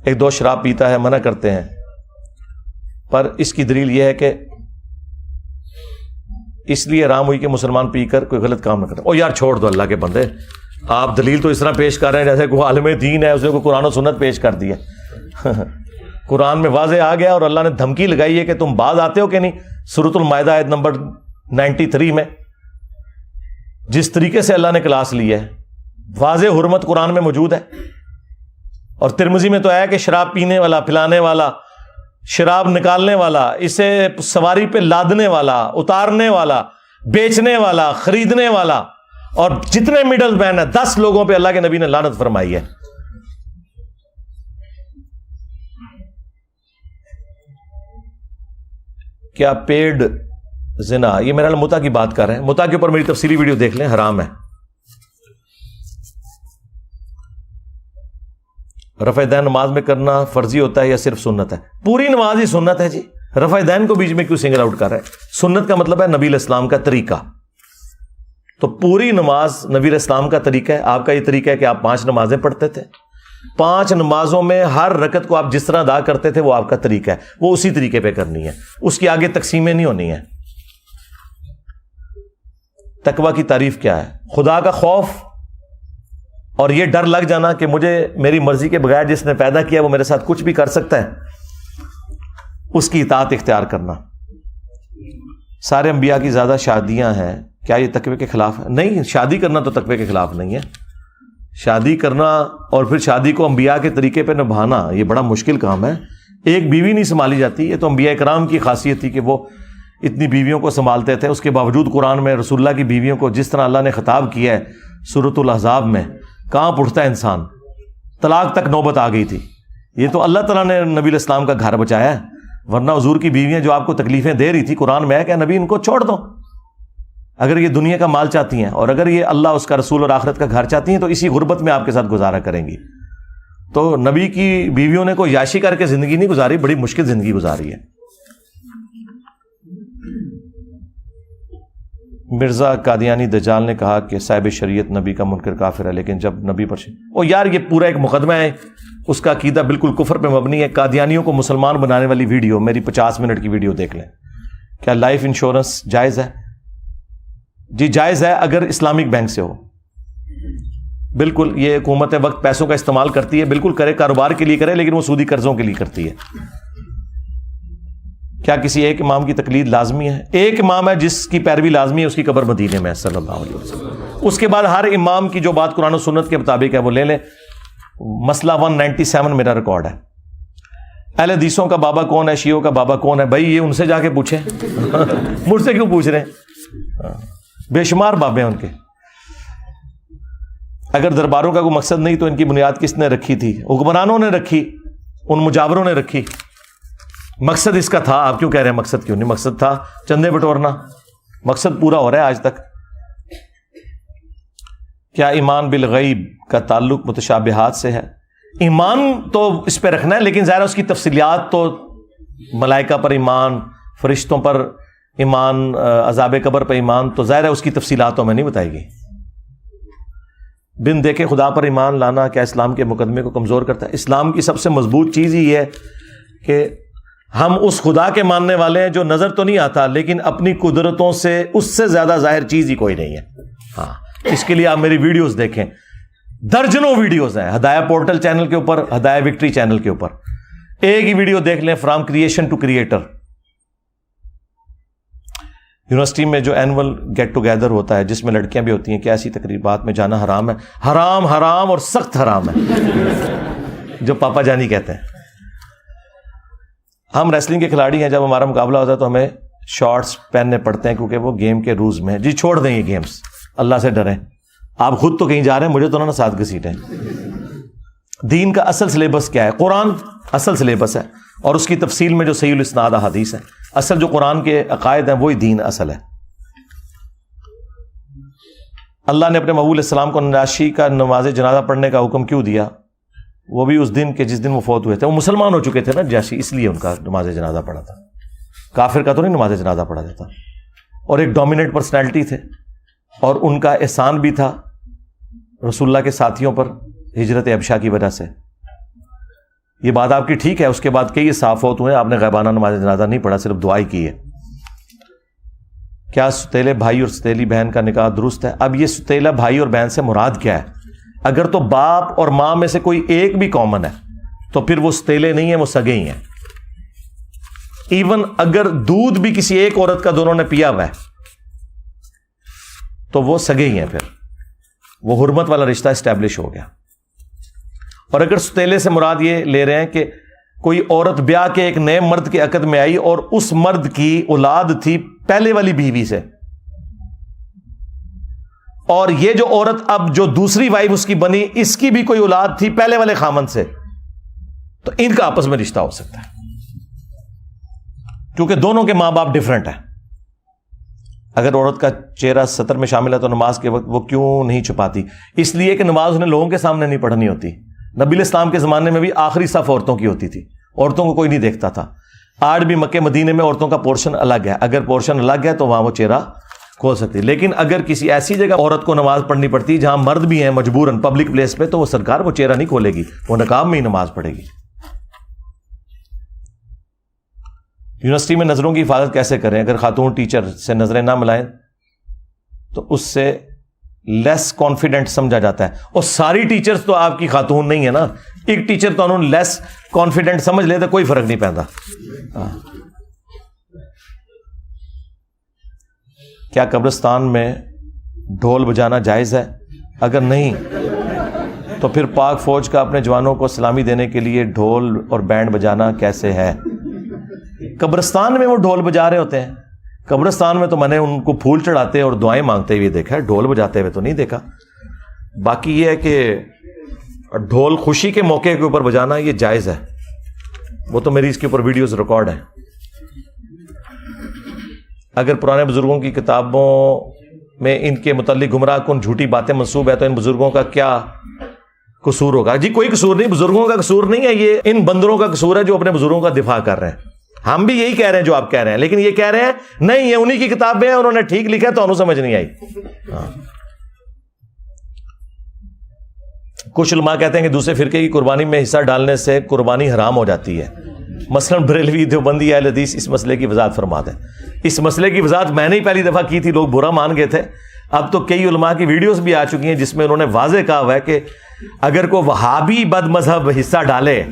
1-2 شراب پیتا ہے, منع کرتے ہیں, پر اس کی دلیل یہ ہے کہ اس لیے حرام ہوئی کہ مسلمان پی کر کوئی غلط کام نہ کرے. او یار چھوڑ دو اللہ کے بندے, آپ دلیل تو اس طرح پیش کر رہے ہیں جیسے کوئی عالم دین ہے, اس نے کوئی قرآن و سنت پیش کر دی ہے. قرآن میں واضح آ گیا اور اللہ نے دھمکی لگائی ہے کہ تم باز آتے ہو کہ نہیں. سورۃ المائدہ آیت نمبر 93 میں جس طریقے سے اللہ نے کلاس لی ہے, واضح حرمت قرآن میں موجود ہے. اور ترمذی میں تو ہے کہ شراب پینے والا, پلانے والا, شراب نکالنے والا, اسے سواری پہ لادنے والا, اتارنے والا, بیچنے والا, خریدنے والا اور جتنے مڈل مین ہیں 10 لوگوں پہ اللہ کے نبی نے لعنت فرمائی ہے. کیا پیڈ زنا, یہ میرا متا کی بات کر رہے ہیں, متا کے اوپر میری تفصیلی ویڈیو دیکھ لیں, حرام ہے. رفع دین نماز میں کرنا فرضی ہوتا ہے یا صرف سنت ہے؟ پوری نماز ہی سنت ہے جی. رفع دین کو بیچ میں کیوں سنگل آؤٹ کر رہے ہیں؟ سنت کا مطلب ہے نبی علیہ السلام کا طریقہ. تو پوری نماز نبی علیہ السلام کا طریقہ ہے. آپ کا یہ طریقہ ہے کہ آپ 5 نمازیں پڑھتے تھے, 5 نمازوں میں ہر رکعت کو آپ جس طرح ادا کرتے تھے وہ آپ کا طریقہ ہے, وہ اسی طریقے پہ کرنی ہے, اس کی آگے تقسیمیں نہیں ہونی ہیں. تقوی کی تعریف کیا ہے؟ خدا کا خوف اور یہ ڈر لگ جانا کہ مجھے میری مرضی کے بغیر جس نے پیدا کیا وہ میرے ساتھ کچھ بھی کر سکتا ہے, اس کی اطاعت اختیار کرنا. سارے انبیاء کی زیادہ شادیاں ہیں, کیا یہ تقوی کے خلاف ہے؟ نہیں, شادی کرنا تو تقوی کے خلاف نہیں ہے. شادی کرنا اور پھر شادی کو انبیاء کے طریقے پہ نبھانا یہ بڑا مشکل کام ہے. ایک بیوی نہیں سنبھالی جاتی, یہ تو انبیاء کرام کی خاصیت تھی کہ وہ اتنی بیویوں کو سنبھالتے تھے. اس کے باوجود قرآن میں رسول اللہ کی بیویوں کو جس طرح اللہ نے خطاب کیا ہے سورۃ الاحزاب میں, کہاں اٹھتا ہے انسان, طلاق تک نوبت آ گئی تھی. یہ تو اللہ تعالیٰ نے نبی علیہ السلام کا گھر بچایا ہے, ورنہ حضور کی بیویاں جو آپ کو تکلیفیں دے رہی تھی قرآن میں ہے کہ نبی ان کو چھوڑ دو, اگر یہ دنیا کا مال چاہتی ہیں اور اگر یہ اللہ اس کا رسول اور آخرت کا گھر چاہتی ہیں تو اسی غربت میں آپ کے ساتھ گزارا کریں گی. تو نبی کی بیویوں نے کوئی یاشی کر کے زندگی نہیں گزاری, بڑی مشکل زندگی گزاری ہے. مرزا قادیانی دجال نے کہا کہ صاحب شریعت نبی کا منکر کافر ہے, لیکن جب نبی پر یار یہ پورا ایک مقدمہ ہے, اس کا عقیدہ بالکل کفر پہ مبنی ہے. قادیانیوں کو مسلمان بنانے والی ویڈیو, میری 50 منٹ کی ویڈیو دیکھ لیں. کیا لائف انشورنس جائز ہے؟ جی جائز ہے اگر اسلامک بینک سے ہو. بالکل, یہ حکومت وقت پیسوں کا استعمال کرتی ہے, بالکل کرے, کاروبار کے لیے کرے, لیکن وہ سودی قرضوں کے لیے کرتی ہے. کیا کسی ایک امام کی تقلید لازمی ہے؟ ایک امام ہے جس کی پیروی لازمی ہے, اس کی قبر مدینے میں ہے صلی اللہ علیہ وسلم. اس کے بعد ہر امام کی جو بات قرآن و سنت کے مطابق ہے وہ لے لیں. مسئلہ 197 میرا ریکارڈ ہے. اہل حدیثوں کا بابا کون ہے, شیعوں کا بابا کون ہے؟ بھائی یہ ان سے جا کے پوچھیں, مجھ سے کیوں پوچھ رہے ہیں؟ بے شمار بابے ہیں ان کے. اگر درباروں کا کوئی مقصد نہیں تو ان کی بنیاد کس نے رکھی تھی؟ حکمرانوں نے رکھی, ان مجاوروں نے رکھی. مقصد اس کا تھا, آپ کیوں کہہ رہے ہیں مقصد کیوں نہیں؟ مقصد تھا چندے بٹورنا, مقصد پورا ہو رہا ہے آج تک. کیا ایمان بالغیب کا تعلق متشابہات سے ہے؟ ایمان تو اس پہ رکھنا ہے, لیکن ظاہر اس کی تفصیلات تو ملائکہ پر ایمان, فرشتوں پر ایمان, عذاب قبر پر ایمان, تو ظاہر ہے اس کی تفصیلات تو میں نہیں بتائے گی. بن دیکھے خدا پر ایمان لانا کیا اسلام کے مقدمے کو کمزور کرتا ہے؟ اسلام کی سب سے مضبوط چیز ہی ہے کہ ہم اس خدا کے ماننے والے ہیں جو نظر تو نہیں آتا, لیکن اپنی قدرتوں سے اس سے زیادہ ظاہر چیز ہی کوئی نہیں ہے. ہاں, اس کے لیے آپ میری ویڈیوز دیکھیں, درجنوں ویڈیوز ہیں ہدایہ پورٹل چینل کے اوپر, ہدایہ وکٹری چینل کے اوپر. ایک ہی ویڈیو دیکھ لیں, from creation to creator. University میں جو اینول گیٹ ٹوگیدر ہوتا ہے جس میں لڑکیاں بھی ہوتی ہیں, کیا ایسی تقریبات میں جانا حرام ہے؟ حرام, حرام اور سخت حرام ہے, جو پاپا جانی کہتے ہیں. ہم ریسلنگ کے کھلاڑی ہیں, جب ہمارا مقابلہ ہوتا ہے تو ہمیں شارٹس پہننے پڑتے ہیں کیونکہ وہ گیم کے روز میں. جی چھوڑ دیں یہ گیمز, اللہ سے ڈریں. آپ خود تو کہیں جا رہے ہیں, مجھے تو نہ ساتھ گھسیٹیں. دین کا اصل سلیبس کیا ہے؟ قرآن اصل سلیبس ہے, اور اس کی تفصیل میں جو صحیح الاسناد احادیث ہے. اصل جو قرآن کے عقائد ہیں وہی دین اصل ہے. اللہ نے اپنے محبوب علیہ السلام کو نجاشی کا نماز جنازہ پڑھنے کا حکم کیوں دیا؟ وہ بھی اس دن کے جس دن وہ فوت ہوئے تھے, وہ مسلمان ہو چکے تھے نا نجاشی, اس لیے ان کا نماز جنازہ پڑھا تھا. کافر کا تو نہیں نماز جنازہ پڑھا جاتا. اور ایک ڈومیننٹ پرسنالٹی تھے, اور ان کا احسان بھی تھا رسول اللہ کے ساتھیوں پر ہجرت حبشہ کی وجہ سے. یہ بات آپ کی ٹھیک ہے, اس کے بعد کئی صاف فوت ہوئے, آپ نے غیبانہ نماز جنازہ نہیں پڑھا, صرف دعائی کی ہے. کیا ستیلے بھائی اور ستیلی بہن کا نکاح درست ہے؟ اب یہ ستیلا بھائی اور بہن سے مراد کیا ہے؟ اگر تو باپ اور ماں میں سے کوئی ایک بھی کامن ہے تو پھر وہ ستیلے نہیں ہیں, وہ سگے ہی ہیں. ایون اگر دودھ بھی کسی ایک عورت کا دونوں نے پیا ہوا ہے تو وہ سگے ہی ہیں, پھر وہ حرمت والا رشتہ اسٹیبلش ہو گیا. اور اگر ستیلے سے مراد یہ لے رہے ہیں کہ کوئی عورت بیاہ کے ایک نئے مرد کے عقد میں آئی اور اس مرد کی اولاد تھی پہلے والی بیوی سے, اور یہ جو عورت اب جو دوسری وائف اس کی بنی, اس کی بھی کوئی اولاد تھی پہلے والے خامن سے, تو ان کا آپس میں رشتہ ہو سکتا ہے, کیونکہ دونوں کے ماں باپ ڈیفرنٹ ہیں. اگر عورت کا چہرہ سطر میں شامل ہے تو نماز کے وقت وہ کیوں نہیں چھپاتی؟ اس لیے کہ نماز انہیں لوگوں کے سامنے نہیں پڑھنی ہوتی. نبی علیہ السلام کے زمانے میں بھی آخری صف عورتوں کی ہوتی تھی, عورتوں کو کوئی نہیں دیکھتا تھا. آج بھی مکے مدینے میں عورتوں کا پورشن الگ ہے, اگر پورشن الگ ہے تو وہاں وہ چہرہ کھول سکتی. لیکن اگر کسی ایسی جگہ عورت کو نماز پڑھنی پڑتی جہاں مرد بھی ہیں مجبوراً پبلک پلیس پہ, تو وہ سرکار وہ چہرہ نہیں کھولے گی, وہ نقاب میں ہی نماز پڑھے گی. یونیورسٹی میں نظروں کی حفاظت کیسے کریں؟ اگر خاتون ٹیچر سے نظریں نہ ملائیں تو اس سے لیس کانفیڈنٹ سمجھا جاتا ہے. اور ساری ٹیچرز تو آپ کی خاتون نہیں ہے نا, ایک ٹیچر تو انہوں لیس کانفیڈنٹ سمجھ لے تو کوئی فرق نہیں پڑتا. کیا قبرستان میں ڈھول بجانا جائز ہے؟ اگر نہیں تو پھر پاک فوج کا اپنے جوانوں کو سلامی دینے کے لیے ڈھول اور بینڈ بجانا کیسے ہے؟ قبرستان میں وہ ڈھول بجا رہے ہوتے ہیں. قبرستان میں تو میں نے ان کو پھول چڑھاتے اور دعائیں مانگتے ہوئے دیکھا ہے, ڈھول بجاتے ہوئے تو نہیں دیکھا. باقی یہ ہے کہ ڈھول خوشی کے موقع کے اوپر بجانا یہ جائز ہے, وہ تو میری اس کے اوپر ویڈیوز ریکارڈ ہیں. اگر پرانے بزرگوں کی کتابوں میں ان کے متعلق گمراہ کن جھوٹی باتیں منسوب ہے تو ان بزرگوں کا کیا قصور ہوگا؟ جی کوئی قصور نہیں، بزرگوں کا قصور نہیں ہے، یہ ان بندروں کا قصور ہے جو اپنے بزرگوں کا دفاع کر رہے ہیں۔ ہم بھی یہی کہہ رہے ہیں جو آپ کہہ رہے ہیں، لیکن یہ کہہ رہے ہیں نہیں یہ انہی کی کتابیں ہیں، انہوں نے ٹھیک لکھا ہے تو انہوں سمجھ نہیں آئی۔ کچھ علماء کہتے ہیں کہ دوسرے فرقے کی قربانی میں حصہ ڈالنے سے قربانی حرام ہو جاتی ہے، مثلا بریلوی دیوبندی اہل حدیث اس مسئلے کی وضاحت فرما دیں۔ اس مسئلے کی وضاحت میں نے ہی پہلی دفعہ کی تھی، لوگ برا مان گئے تھے، اب تو کئی علماء کی ویڈیوز بھی آ چکی ہیں جس میں انہوں نے واضح کہا ہوا ہے کہ اگر کوئی وہابی بد مذہب حصہ ڈالے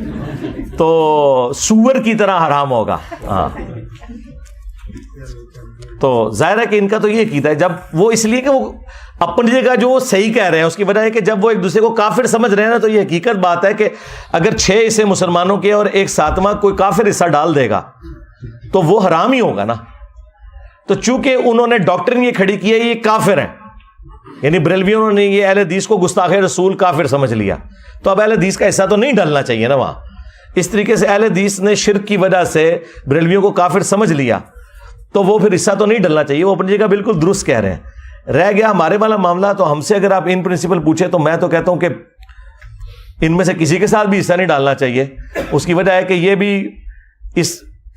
تو سور کی طرح حرام ہوگا۔ ہاں تو ظاہر ہے کہ ان کا تو یہ عقیدہ ہے، جب وہ اس لیے کہ وہ اپنی جگہ جو صحیح کہہ رہے ہیں، اس کی وجہ ہے کہ جب وہ ایک دوسرے کو کافر سمجھ رہے ہیں نا، تو یہ حقیقت بات ہے کہ اگر 6 حصے مسلمانوں کے اور ایک 7واں کوئی کافر حصہ ڈال دے گا تو وہ حرام ہی ہوگا نا۔ تو چونکہ انہوں نے ڈاکٹرن یہ کھڑی کی ہے یہ کافر ہیں، یعنی بریلویوں نے یہ اہل حدیث کو گستاخ رسول کافر سمجھ لیا، تو اب اہل حدیث کا حصہ تو نہیں ڈلنا چاہیے نا وہاں۔ اس طریقے سے اہل حدیث نے شرک کی وجہ سے بریلویوں کو کافر سمجھ لیا تو وہ پھر حصہ تو نہیں ڈلنا چاہیے، وہ اپنی جگہ بالکل درست کہہ رہے ہیں۔ رہ گیا ہمارے والا معاملہ، تو ہم سے اگر آپ ان پرنسپل پوچھیں تو میں تو کہتا ہوں کہ ان میں سے کسی کے ساتھ بھی حصہ نہیں ڈالنا چاہیے۔ اس کی وجہ ہے کہ یہ بھی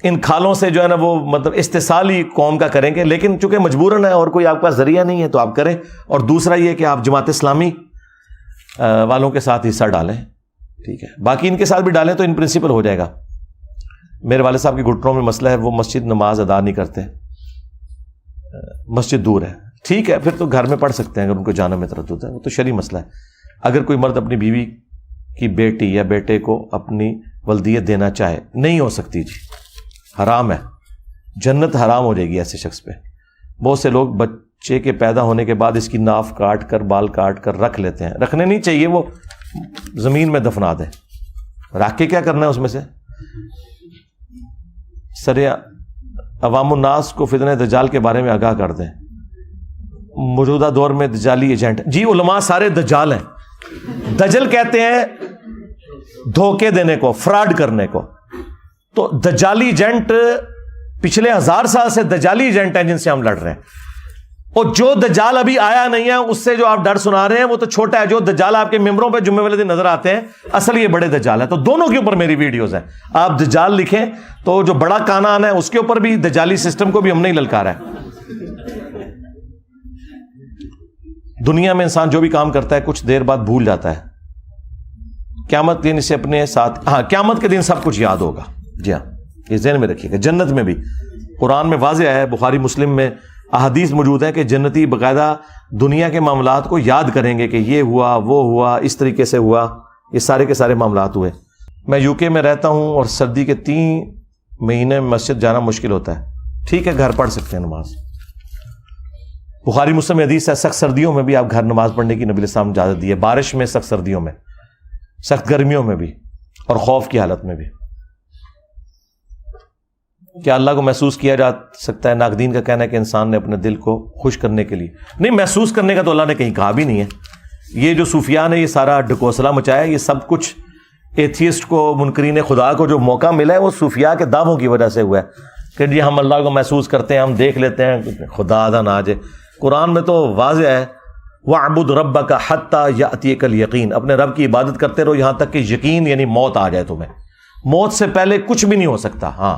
ان کھالوں سے جو ہے نا وہ مطلب استحصال ہی قوم کا کریں گے، لیکن چونکہ مجبوراً ہے اور کوئی آپ کا ذریعہ نہیں ہے تو آپ کریں۔ اور دوسرا یہ کہ آپ جماعت اسلامی والوں کے ساتھ حصہ ڈالیں، ٹھیک ہے، باقی ان کے ساتھ بھی ڈالیں تو ان پرنسپل ہو جائے گا۔ میرے والد صاحب کے گھٹنوں میں مسئلہ ہے، وہ مسجد نماز ادا نہیں کرتے، مسجد دور ہے، ٹھیک ہے، پھر تو گھر میں پڑھ سکتے ہیں اگر ان کو جانے میں تردد ہے، وہ تو شرعی مسئلہ ہے۔ اگر کوئی مرد اپنی بیوی کی بیٹی یا بیٹے کو اپنی ولدیت دینا چاہے، نہیں ہو سکتی جی، حرام ہے، جنت حرام ہو جائے گی ایسے شخص پہ۔ بہت سے لوگ بچے کے پیدا ہونے کے بعد اس کی ناف کاٹ کر بال کاٹ کر رکھ لیتے ہیں، رکھنے نہیں چاہیے، وہ زمین میں دفنا دیں، رکھ کے کیا کرنا ہے اس میں سے؟ سر عوام الناس کو فتنہ دجال کے بارے میں آگاہ کر دیں، موجودہ دور میں دجالی ایجنٹ، جی علماء سارے دجال ہیں۔ دجل کہتے ہیں دھوکے دینے کو، فراڈ کرنے کو، تو دجالی ایجنٹ پچھلے 1000 سال سے دجالی ایجنٹ ہیں جن سے ہم لڑ رہے ہیں، اور جو دجال ابھی آیا نہیں ہے اس سے جو آپ ڈر سنا رہے ہیں وہ تو چھوٹا ہے۔ جو دجال آپ کے ممبروں پہ جمعے والے دن نظر آتے ہیں اصل یہ بڑے دجال ہیں۔ تو دونوں کے اوپر میری ویڈیوز ہیں، آپ دجال لکھیں تو جو بڑا کانان ہے اس کے اوپر بھی دجالی سسٹم کو بھی ہم نہیں للکارا ہے۔ دنیا میں انسان جو بھی کام کرتا ہے کچھ دیر بعد بھول جاتا ہے، قیامت کے دن اسے اپنے ساتھ، ہاں قیامت کے دن سب کچھ یاد ہوگا، جی ہاں یہ ذہن میں رکھیے گا۔ جنت میں بھی قرآن میں واضح ہے، بخاری مسلم میں احادیث موجود ہیں کہ جنتی باقاعدہ دنیا کے معاملات کو یاد کریں گے کہ یہ ہوا وہ ہوا اس طریقے سے ہوا، یہ سارے کے سارے معاملات ہوئے۔ میں UK میں رہتا ہوں اور سردی کے 3 مہینے مسجد جانا مشکل ہوتا ہے، ٹھیک ہے گھر پڑھ سکتے ہیں نماز، بخاری مسلم حدیث ہے سخت سردیوں میں بھی آپ گھر نماز پڑھنے کی نبی علیہ السلام اجازت دی ہے، بارش میں، سخت سردیوں میں، سخت گرمیوں میں بھی، اور خوف کی حالت میں بھی۔ کیا اللہ کو محسوس کیا جا سکتا ہے؟ ناقدین کا کہنا ہے کہ انسان نے اپنے دل کو خوش کرنے کے لیے نہیں، محسوس کرنے کا تو اللہ نے کہیں کہا بھی نہیں ہے۔ یہ جو صوفیاء نے یہ سارا ڈکوسلا مچایا، یہ سب کچھ ایتھیسٹ کو، منکرین خدا کو جو موقع ملا ہے وہ صوفیاء کے دعووں کی وجہ سے ہوا ہے کہ جی ہم اللہ کو محسوس کرتے ہیں، ہم دیکھ لیتے ہیں، خدا ادا نہ جائے۔ قرآن میں تو واضح ہے وَاعْبُدْ رَبَّكَ حَتَّى يَأْتِيَكَ الْيَقِينُ، اپنے رب کی عبادت کرتے رہو یہاں تک کہ یقین یعنی موت آ جائے تمہیں، موت سے پہلے کچھ بھی نہیں ہو سکتا۔ ہاں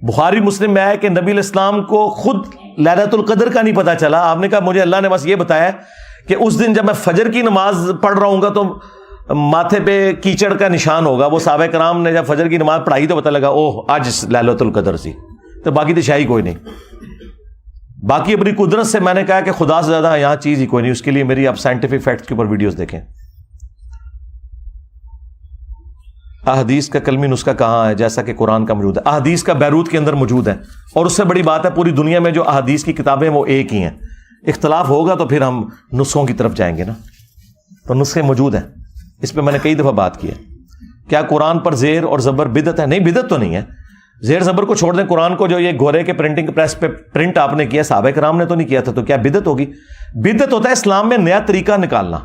بخاری مسلم میں ہے کہ نبی علیہ السلام کو خود لیلۃ القدر کا نہیں پتا چلا، آپ نے کہا مجھے اللہ نے بس یہ بتایا کہ اس دن جب میں فجر کی نماز پڑھ رہا ہوں گا تو ماتھے پہ کیچڑ کا نشان ہوگا۔ وہ صحابہ کرام نے جب فجر کی نماز پڑھائی تو پتہ لگا اوہ آج لیلۃ القدر سی، تو باقی تو شاہی کوئی نہیں۔ باقی اپنی قدرت سے میں نے کہا کہ خدا سے زیادہ یہاں چیز ہی کوئی نہیں، اس کے لیے میری آپ سائنٹیفک فیکٹس کے اوپر ویڈیوز دیکھیں۔ احادیث کا کلمی نسخہ کہاں ہے جیسا کہ قرآن کا موجود ہے؟ احادیث کا بیروت کے اندر موجود ہے، اور اس سے بڑی بات ہے پوری دنیا میں جو احادیث کی کتابیں وہ ایک ہی ہیں، اختلاف ہوگا تو پھر ہم نسخوں کی طرف جائیں گے نا، تو نسخے موجود ہیں۔ اس پہ میں نے کئی دفعہ بات کی ہے۔ کیا قرآن پر زیر اور زبر بدعت ہے؟ نہیں، بدعت تو نہیں ہے، زیر زبر کو چھوڑ دیں، قرآن کو جو یہ گورے کے پرنٹنگ پریس پہ پرنٹ آپ نے کیا، صحابہ کرام نے تو نہیں کیا تھا، تو کیا بدعت ہوگی؟ بدعت ہوتا ہے اسلام میں نیا طریقہ نکالنا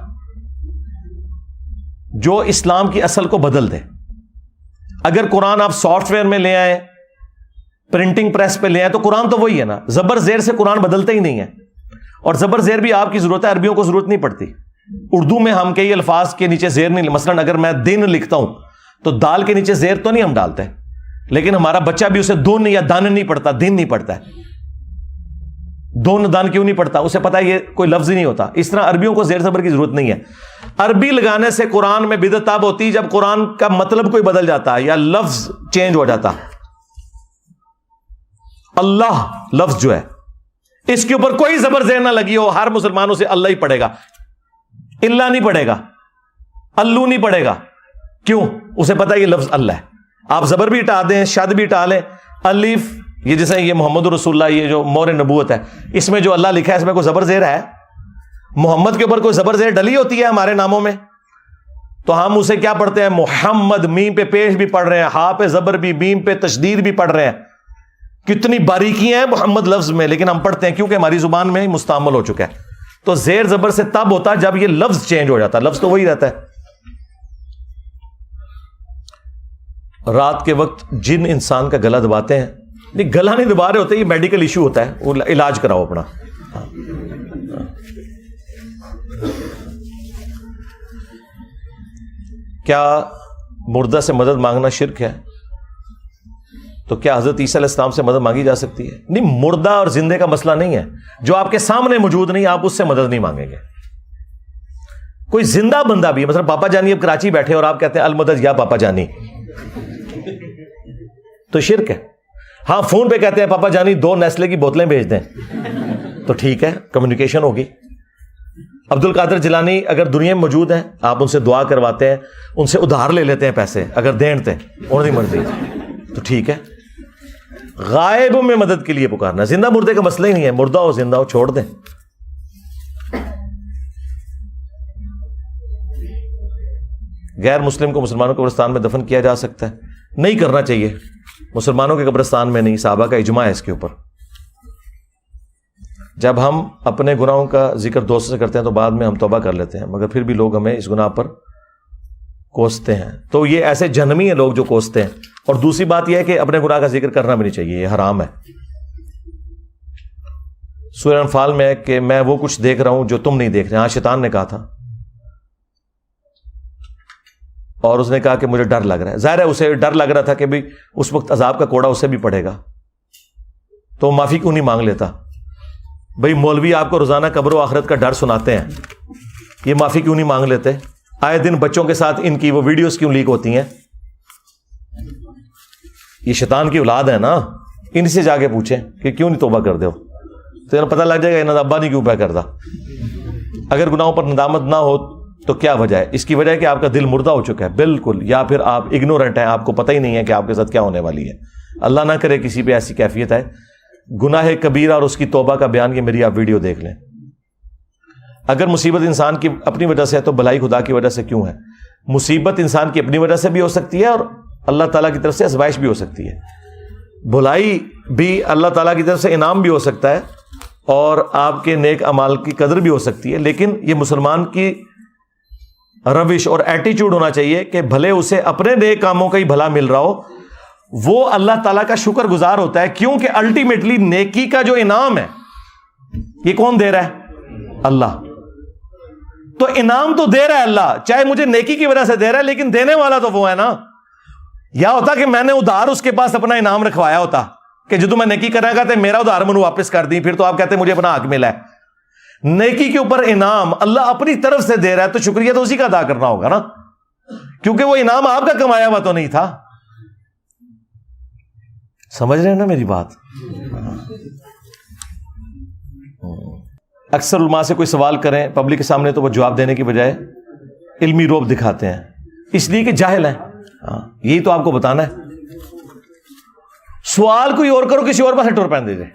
جو اسلام کی اصل کو بدل دے۔ اگر قرآن آپ سافٹ ویئر میں لے آئیں، پرنٹنگ پریس پہ لے آئیں، تو قرآن تو وہی ہے نا، زبر زیر سے قرآن بدلتا ہی نہیں ہے۔ اور زبر زیر بھی آپ کی ضرورت ہے، عربیوں کو ضرورت نہیں پڑتی. اردو میں ہم کئی الفاظ کے نیچے زیر نہیں، مثلا اگر میں دن لکھتا ہوں تو دال کے نیچے زیر تو نہیں ہم ڈالتے، لیکن ہمارا بچہ بھی اسے دون یا دان نہیں پڑھتا، دن نہیں پڑھتا ہے. دون دان کیوں نہیں پڑھتا؟ اسے پتا ہے یہ کوئی لفظ ہی نہیں ہوتا. اس طرح عربیوں کو زیر زبر کی ضرورت نہیں ہے. عربی لگانے سے قرآن میں بدعت تب ہوتی ہے جب قرآن کا مطلب کوئی بدل جاتا ہے یا لفظ چینج ہو جاتا. اللہ لفظ جو ہے اس کے اوپر کوئی زبر زیر نہ لگی ہو، ہر مسلمانوں سے اللہ ہی پڑھے گا، اللہ نہیں پڑھے گا، اللہ نہیں پڑھے گا. کیوں؟ اسے پتا ہے یہ لفظ اللہ ہے. آپ زبر بھی ہٹا دیں، شد بھی ہٹا لیں، الف، یہ جیسے یہ محمد رسول اللہ، یہ جو مور نبوت ہے، اس میں جو اللہ لکھا ہے اس میں کوئی زبر زیر ہے؟ محمد کے اوپر کوئی زبر زیر ڈلی ہوتی ہے ہمارے ناموں میں؟ تو ہم اسے کیا پڑھتے ہیں؟ محمد، میم پہ پیش بھی پڑھ رہے ہیں، ہا پہ زبر بھی، میم پہ تشدید بھی پڑھ رہے ہیں. کتنی باریکیاں ہیں محمد لفظ میں، لیکن ہم پڑھتے ہیں کیونکہ ہماری زبان میں مستعمل ہو چکا ہے. تو زیر زبر سے تب ہوتا ہے جب یہ لفظ چینج ہو جاتا ہے، لفظ تو وہی رہتا ہے. رات کے وقت جن انسان کا گلا دباتے ہیں، نہیں گلا نہیں دبا رہے ہوتے، یہ میڈیکل ایشو ہوتا ہے، وہ علاج کراؤ اپنا. کیا مردہ سے مدد مانگنا شرک ہے؟ تو کیا حضرت عیسیٰ علیہ السلام سے مدد مانگی جا سکتی ہے؟ نہیں، مردہ اور زندے کا مسئلہ نہیں ہے. جو آپ کے سامنے موجود نہیں آپ اس سے مدد نہیں مانگیں گے. کوئی زندہ بندہ بھی، مثلا پاپا جانی اب کراچی بیٹھے اور آپ کہتے ہیں المدد یا پاپا جانی، تو شرک ہے. ہاں فون پہ کہتے ہیں پاپا جانی 2 نیسلے کی بوتلیں بھیج دیں، تو ٹھیک ہے، کمیونیکیشن ہوگی. عبد القادر جیلانی اگر دنیا میں موجود ہیں، آپ ان سے دعا کرواتے ہیں، ان سے ادھار لے لیتے ہیں پیسے، اگر دینتے انہوں نے مرضی، تو ٹھیک ہے. غائب میں مدد کے لیے پکارنا، زندہ مردے کا مسئلہ ہی نہیں ہے. مردہ ہو زندہ ہو چھوڑ دیں. غیر مسلم کو مسلمانوں کے قبرستان میں دفن کیا جا سکتا ہے؟ نہیں کرنا چاہیے. مسلمانوں کے قبرستان میں نہیں، صحابہ کا اجماع ہے اس کے اوپر. جب ہم اپنے گناہوں کا ذکر دوستوں سے کرتے ہیں تو بعد میں ہم توبہ کر لیتے ہیں، مگر پھر بھی لوگ ہمیں اس گناہ پر کوستے ہیں. تو یہ ایسے جہنمی ہیں لوگ جو کوستے ہیں. اور دوسری بات یہ ہے کہ اپنے گناہ کا ذکر کرنا بھی نہیں چاہیے، یہ حرام ہے. سورہ انفال میں ہے کہ میں وہ کچھ دیکھ رہا ہوں جو تم نہیں دیکھ رہے. ہاں شیطان نے کہا تھا، اور اس نے کہا کہ مجھے ڈر لگ رہا ہے. ظاہر ہے اسے ڈر لگ رہا تھا کہ بھی اس وقت عذاب کا کوڑا اسے بھی پڑے گا، تو معافی کیوں نہیں مانگ لیتا؟ بھئی مولوی آپ کو روزانہ قبر و آخرت کا ڈر سناتے ہیں، یہ معافی کیوں نہیں مانگ لیتے؟ آئے دن بچوں کے ساتھ ان کی وہ ویڈیوز کیوں لیک ہوتی ہیں؟ یہ شیطان کی اولاد ہے نا، ان سے جا کے پوچھیں کہ کیوں نہیں توبہ کر دے ہو، تو انہیں پتہ لگ جائے گا انہوں نے ابا نہیں کیوں پہ کرتا. اگر گناہوں پر ندامت نہ ہو تو کیا وجہ ہے؟ اس کی وجہ ہے کہ آپ کا دل مردہ ہو چکا ہے بالکل، یا پھر آپ اگنورنٹ ہیں، آپ کو پتہ ہی نہیں ہے کہ آپ کے ساتھ کیا ہونے والی ہے. اللہ نہ کرے کسی پہ ایسی کیفیت ہے. گناہ کبیرہ اور اس کی توبہ کا بیان، یہ میری آپ ویڈیو دیکھ لیں. اگر مصیبت انسان کی اپنی وجہ سے ہے تو بھلائی خدا کی وجہ سے کیوں ہے؟ مصیبت انسان کی اپنی وجہ سے بھی ہو سکتی ہے اور اللہ تعالیٰ کی طرف سے آزمائش بھی ہو سکتی ہے. بھلائی بھی اللہ تعالیٰ کی طرف سے انعام بھی ہو سکتا ہے اور آپ کے نیک اعمال کی قدر بھی ہو سکتی ہے. لیکن یہ مسلمان کی روش اور ایٹیچیوڈ ہونا چاہیے کہ بھلے اسے اپنے نیک کاموں کا ہی بھلا مل رہا ہو، وہ اللہ تعالیٰ کا شکر گزار ہوتا ہے، کیونکہ الٹیمیٹلی نیکی کا جو انعام ہے یہ کون دے رہا ہے؟ اللہ. تو انعام تو دے رہا ہے اللہ، چاہے مجھے نیکی کی وجہ سے دے رہا ہے، لیکن دینے والا تو وہ ہے نا. یا ہوتا کہ میں نے ادھار اس کے پاس اپنا انعام رکھوایا ہوتا کہ جدو میں نیکی کرا گا تو میرا ادھار منو واپس کر دی، پھر تو آپ کہتے ہیں مجھے اپنا حق ملا ہے. نیکی کے اوپر انعام اللہ اپنی طرف سے دے رہا ہے تو شکریہ تو اسی کا ادا کرنا ہوگا نا، کیونکہ وہ انعام آپ کا کمایا ہوا تو نہیں تھا. سمجھ رہے ہیں نا میری بات؟ اکثر علماء سے کوئی سوال کریں پبلک کے سامنے تو وہ جواب دینے کی بجائے علمی روب دکھاتے ہیں، اس لیے کہ جاہل ہیں. یہی تو آپ کو بتانا ہے. سوال کوئی اور کرو، کسی اور پاس ٹور پہن دیجیے،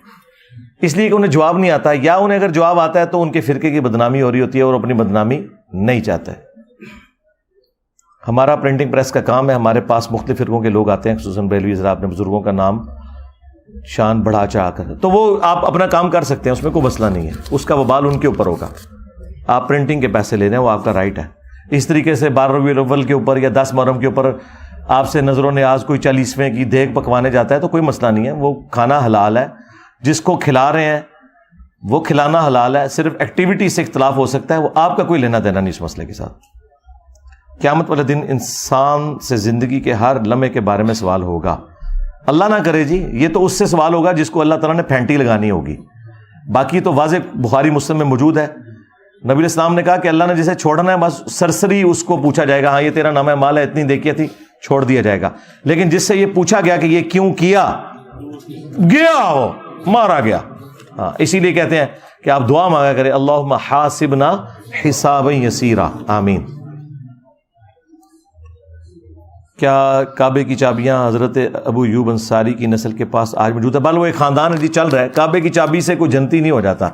اس لیے کہ انہیں جواب نہیں آتا، یا انہیں اگر جواب آتا ہے تو ان کے فرقے کی بدنامی ہو رہی ہوتی ہے اور اپنی بدنامی نہیں چاہتے. ہمارا پرنٹنگ پریس کا کام ہے، ہمارے پاس مختلف فرقوں کے لوگ آتے ہیں، خصوصاً بریلوی حضرات نے بزرگوں کا نام شان بڑھا چڑھا کر، تو وہ آپ اپنا کام کر سکتے ہیں، اس میں کوئی مسئلہ نہیں ہے، اس کا وبال ان کے اوپر ہوگا. آپ پرنٹنگ کے پیسے لے رہے ہیں، وہ آپ کا رائٹ ہے. اس طریقے سے 12 ربیع الاول کے اوپر یا 10 محرم کے اوپر آپ سے نظر و نیاز کوئی 40ویں کی دیگ پکوانے جاتا ہے تو کوئی مسئلہ نہیں ہے، وہ کھانا حلال ہے. جس کو کھلا رہے ہیں وہ کھلانا حلال ہے، صرف ایکٹیویٹی سے اختلاف ہو سکتا ہے، وہ آپ کا کوئی لینا دینا نہیں اس مسئلے کے ساتھ. قیامت والے دن انسان سے زندگی کے ہر لمحے کے بارے میں سوال ہوگا. اللہ نہ کرے جی، یہ تو اس سے سوال ہوگا جس کو اللہ تعالیٰ نے پھینٹی لگانی ہوگی. باقی تو واضح بخاری مسلم میں موجود ہے. نبی علیہ السلام نے کہا کہ اللہ نے جسے چھوڑنا ہے بس سرسری اس کو پوچھا جائے گا، ہاں یہ تیرا نام ہے، مال ہے، اتنی دیکھی تھی، چھوڑ دیا جائے گا. لیکن جس سے یہ پوچھا گیا کہ یہ کیوں کیا، گیا وہ مارا گیا. ہاں اسی لیے کہتے ہیں کہ آپ دعا مانگا کریں، اللہم حاسبنا حسابا یسیرا، آمین. کیا کعبے کی چابیاں حضرت ابو ایوب انصاری کی نسل کے پاس آج موجود ہے؟ بل وہ ایک خاندان ہے جی، چل رہا ہے. کعبے کی چابی سے کوئی جنتی نہیں ہو جاتا.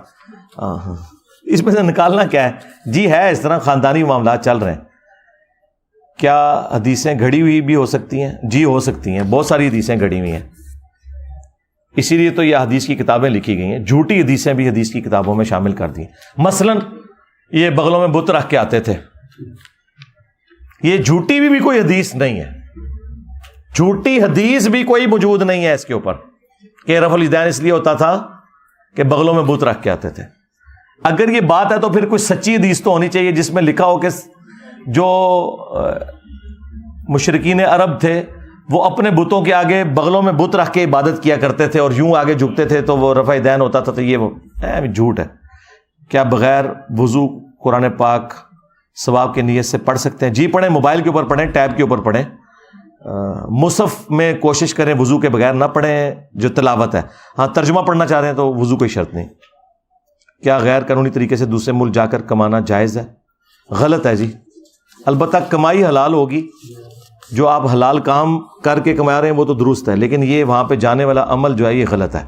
اس میں سے نکالنا کیا ہے جی؟ ہے اس طرح خاندانی معاملات چل رہے ہیں. کیا حدیثیں گھڑی ہوئی بھی ہو سکتی ہیں؟ جی ہو سکتی ہیں، بہت ساری حدیثیں گھڑی ہوئی ہیں. اسی لیے تو یہ حدیث کی کتابیں لکھی گئی ہیں. جھوٹی حدیثیں بھی حدیث کی کتابوں میں شامل کر دی. مثلا یہ بغلوں میں بت رکھ کے آتے تھے، یہ جھوٹی بھی کوئی حدیث نہیں ہے. جھوٹی حدیث بھی کوئی موجود نہیں ہے اس کے اوپر کہ رفع الیدین اس لیے ہوتا تھا کہ بغلوں میں بت رکھ کے آتے تھے. اگر یہ بات ہے تو پھر کوئی سچی حدیث تو ہونی چاہیے جس میں لکھا ہو کہ جو مشرکین عرب تھے وہ اپنے بتوں کے آگے بغلوں میں بت رکھ کے عبادت کیا کرتے تھے اور یوں آگے جھکتے تھے تو وہ رفع دین ہوتا تھا. تو یہ وہ جھوٹ ہے. کیا بغیر وضو قرآن پاک ثواب کی نیت سے پڑھ سکتے ہیں؟ جی پڑھیں، موبائل کے اوپر پڑھیں، ٹیب کے اوپر پڑھیں. مصحف میں کوشش کریں وضو کے بغیر نہ پڑھیں جو تلاوت ہے. ہاں ترجمہ پڑھنا چاہ رہے ہیں تو وضو کوئی شرط نہیں. کیا غیر قانونی طریقے سے دوسرے ملک جا کر کمانا جائز ہے؟ غلط ہے جی. البتہ کمائی حلال ہوگی، جو آپ حلال کام کر کے کما رہے ہیں وہ تو درست ہے، لیکن یہ وہاں پہ جانے والا عمل جو ہے یہ غلط ہے.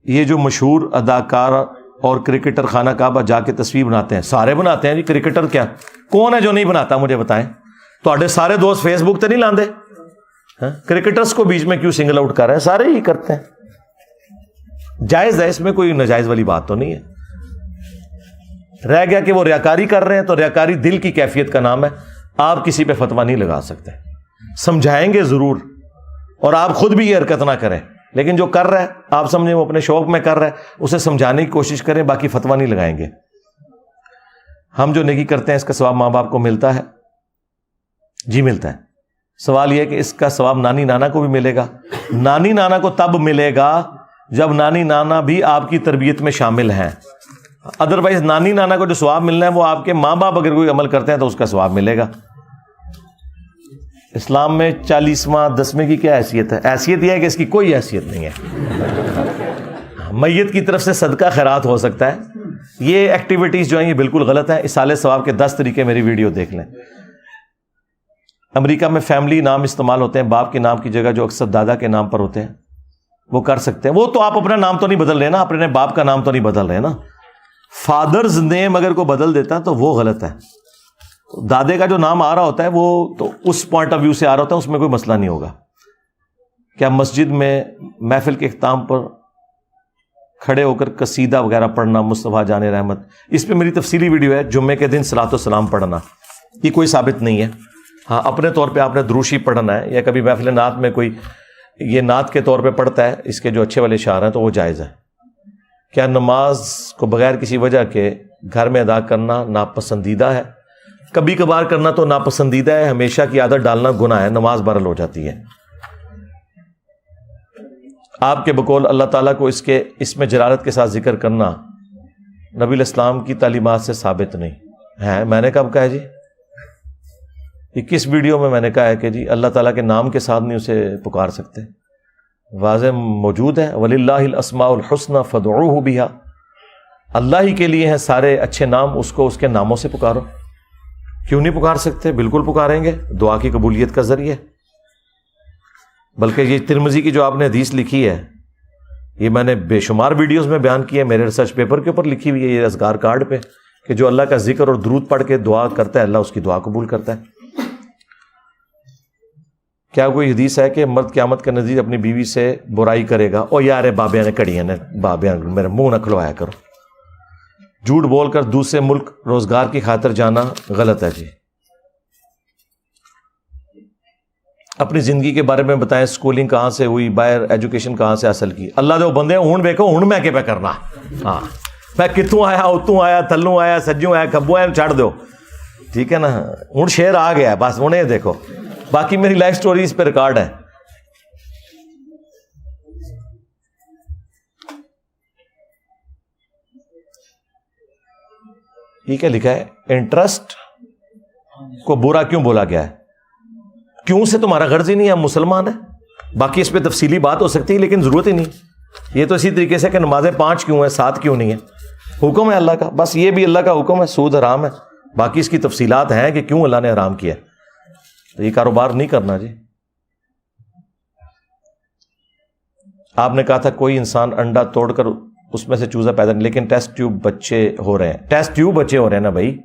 یہ جو مشہور اداکار اور کرکٹر خانہ کعبہ جا کے تصویر بناتے ہیں، سارے بناتے ہیں جی. کرکٹر کیا کون ہے جو نہیں بناتا؟ مجھے بتائیں. تو سارے دوست فیس بک تو نہیں لاندے؟ کرکٹرز کو بیچ میں کیوں سنگل آؤٹ کر رہے ہیں؟ سارے ہی کرتے ہیں. جائز ہے، اس میں کوئی ناجائز والی بات تو نہیں ہے. رہ گیا کہ وہ ریاکاری کر رہے ہیں تو ریاکاری دل کی کیفیت کا نام ہے. آپ کسی پہ فتویٰ نہیں لگا سکتے. سمجھائیں گے ضرور، اور آپ خود بھی یہ حرکت نہ کریں، لیکن جو کر رہا ہے آپ سمجھیں وہ اپنے شوق میں کر رہا ہے، اسے سمجھانے کی کوشش کریں، باقی فتویٰ نہیں لگائیں گے. ہم جو نیکی کرتے ہیں اس کا ثواب ماں باپ کو ملتا ہے؟ جی ملتا ہے. سوال یہ ہے کہ اس کا ثواب نانی نانا کو بھی ملے گا؟ نانی نانا کو تب ملے گا جب نانی نانا بھی آپ کی تربیت میں شامل ہیں. ادروائز نانی نانا کو جو ثواب ملنا ہے وہ آپ کے ماں باپ اگر کوئی عمل کرتے ہیں تو اس کا ثواب ملے گا. اسلام میں 40واں 10ویں کی کیا حیثیت ہے؟ حیثیت یہ ہے کہ اس کی کوئی حیثیت نہیں ہے. میت کی طرف سے صدقہ خیرات ہو سکتا ہے. یہ ایکٹیویٹیز جو ہیں یہ بالکل غلط ہیں. اصالہ ثواب کے 10 طریقے میری ویڈیو دیکھ لیں. امریکہ میں فیملی نام استعمال ہوتے ہیں، باپ کے نام کی جگہ جو اکثر دادا کے نام پر ہوتے ہیں وہ کر سکتے ہیں. وہ تو آپ اپنا نام تو نہیں بدل رہے نا، اپنے باپ کا نام تو نہیں بدل رہے نا. فادرز نیم اگر کوئی بدل دیتا ہے تو وہ غلط ہے. دادے کا جو نام آ رہا ہوتا ہے وہ تو اس پوائنٹ آف ویو سے آ رہا ہوتا ہے، اس میں کوئی مسئلہ نہیں ہوگا. کیا مسجد میں محفل کے اختتام پر کھڑے ہو کر قصیدہ وغیرہ پڑھنا مصطفیٰ جان رحمت؟ اس پہ میری تفصیلی ویڈیو ہے. جمعے کے دن صلاۃ والسلام پڑھنا یہ کوئی ثابت نہیں ہے. ہاں اپنے طور پہ آپ نے دروشی پڑھنا ہے یا کبھی محفل نعت میں کوئی یہ نعت کے طور پہ پڑھتا ہے، اس کے جو اچھے والے اشعار ہیں تو وہ جائز ہے. کیا نماز کو بغیر کسی وجہ کے گھر میں ادا کرنا ناپسندیدہ ہے؟ کبھی کبھار کرنا تو ناپسندیدہ ہے، ہمیشہ کی عادت ڈالنا گناہ ہے، نماز برل ہو جاتی ہے. آپ کے بقول اللہ تعالیٰ کو اس میں جلالت کے ساتھ ذکر کرنا نبی الاسلام کی تعلیمات سے ثابت نہیں ہے. میں نے کب کہا ہے جی؟ یہ کس ویڈیو میں نے کہا ہے کہ جی اللہ تعالیٰ کے نام کے ساتھ نہیں اسے پکار سکتے؟ واضح موجود ہے، وَلِلَّهِ الْأَسْمَاءُ الْحُسْنَى فَادْعُوهُ بِهَا. اللہ ہی کے لیے ہیں سارے اچھے نام، اس کو اس کے ناموں سے پکارو. کیوں نہیں پکار سکتے؟ بالکل پکاریں گے، دعا کی قبولیت کا ذریعہ. بلکہ یہ ترمذی کی جو آپ نے حدیث لکھی ہے یہ میں نے بے شمار ویڈیوز میں بیان کی ہے، میرے ریسرچ پیپر کے اوپر لکھی ہوئی ہے یہ اذکار کارڈ پہ، کہ جو اللہ کا ذکر اور درود پڑھ کے دعا کرتا ہے اللہ اس کی دعا قبول کرتا ہے. کیا کوئی حدیث ہے کہ مرد قیامت کے نزدیک اپنی بیوی سے برائی کرے گا؟ او یار بابیاں نے کڑیاں نے بابیاں میرے منہ نہ کھلوایا کرو. جھوٹ بول کر دوسرے ملک روزگار کی خاطر جانا غلط ہے جی. اپنی زندگی کے بارے میں بتائیں, سکولنگ کہاں سے ہوئی, باہر ایجوکیشن کہاں سے حاصل کی. اللہ دے بندے ہوں دیکھو ہوں میں کہ پہ کرنا, ہاں میں کتوں آیا, اتوں آیا, تھلوں آیا, سجوں آیا, کبوں آیا, چھڑ دو, ٹھیک ہے نا. ہوں شیر آ گیا بس, ہوں یہ دیکھو. باقی میری لائف سٹوری اس پہ ریکارڈ ہے. یہ کیا لکھا ہے, انٹرسٹ کو برا کیوں بولا گیا ہے؟ کیوں سے تمہارا غرض ہی نہیں ہے, ہم مسلمان ہیں. باقی اس پہ تفصیلی بات ہو سکتی ہے لیکن ضرورت ہی نہیں. یہ تو اسی طریقے سے کہ نمازیں 5 کیوں ہیں, 7 کیوں نہیں ہے, حکم ہے اللہ کا, بس یہ بھی اللہ کا حکم ہے, سود حرام ہے. باقی اس کی تفصیلات ہیں کہ کیوں اللہ نے حرام کیا. تو یہ کاروبار نہیں کرنا جی. آپ نے کہا تھا کوئی انسان انڈا توڑ کر اس میں سے چوزا پیدا نہیں, لیکن ٹیسٹ ٹیوب بچے ہو رہے ہیں. ٹیسٹ ٹیوب بچے ہو رہے ہیں نا بھائی,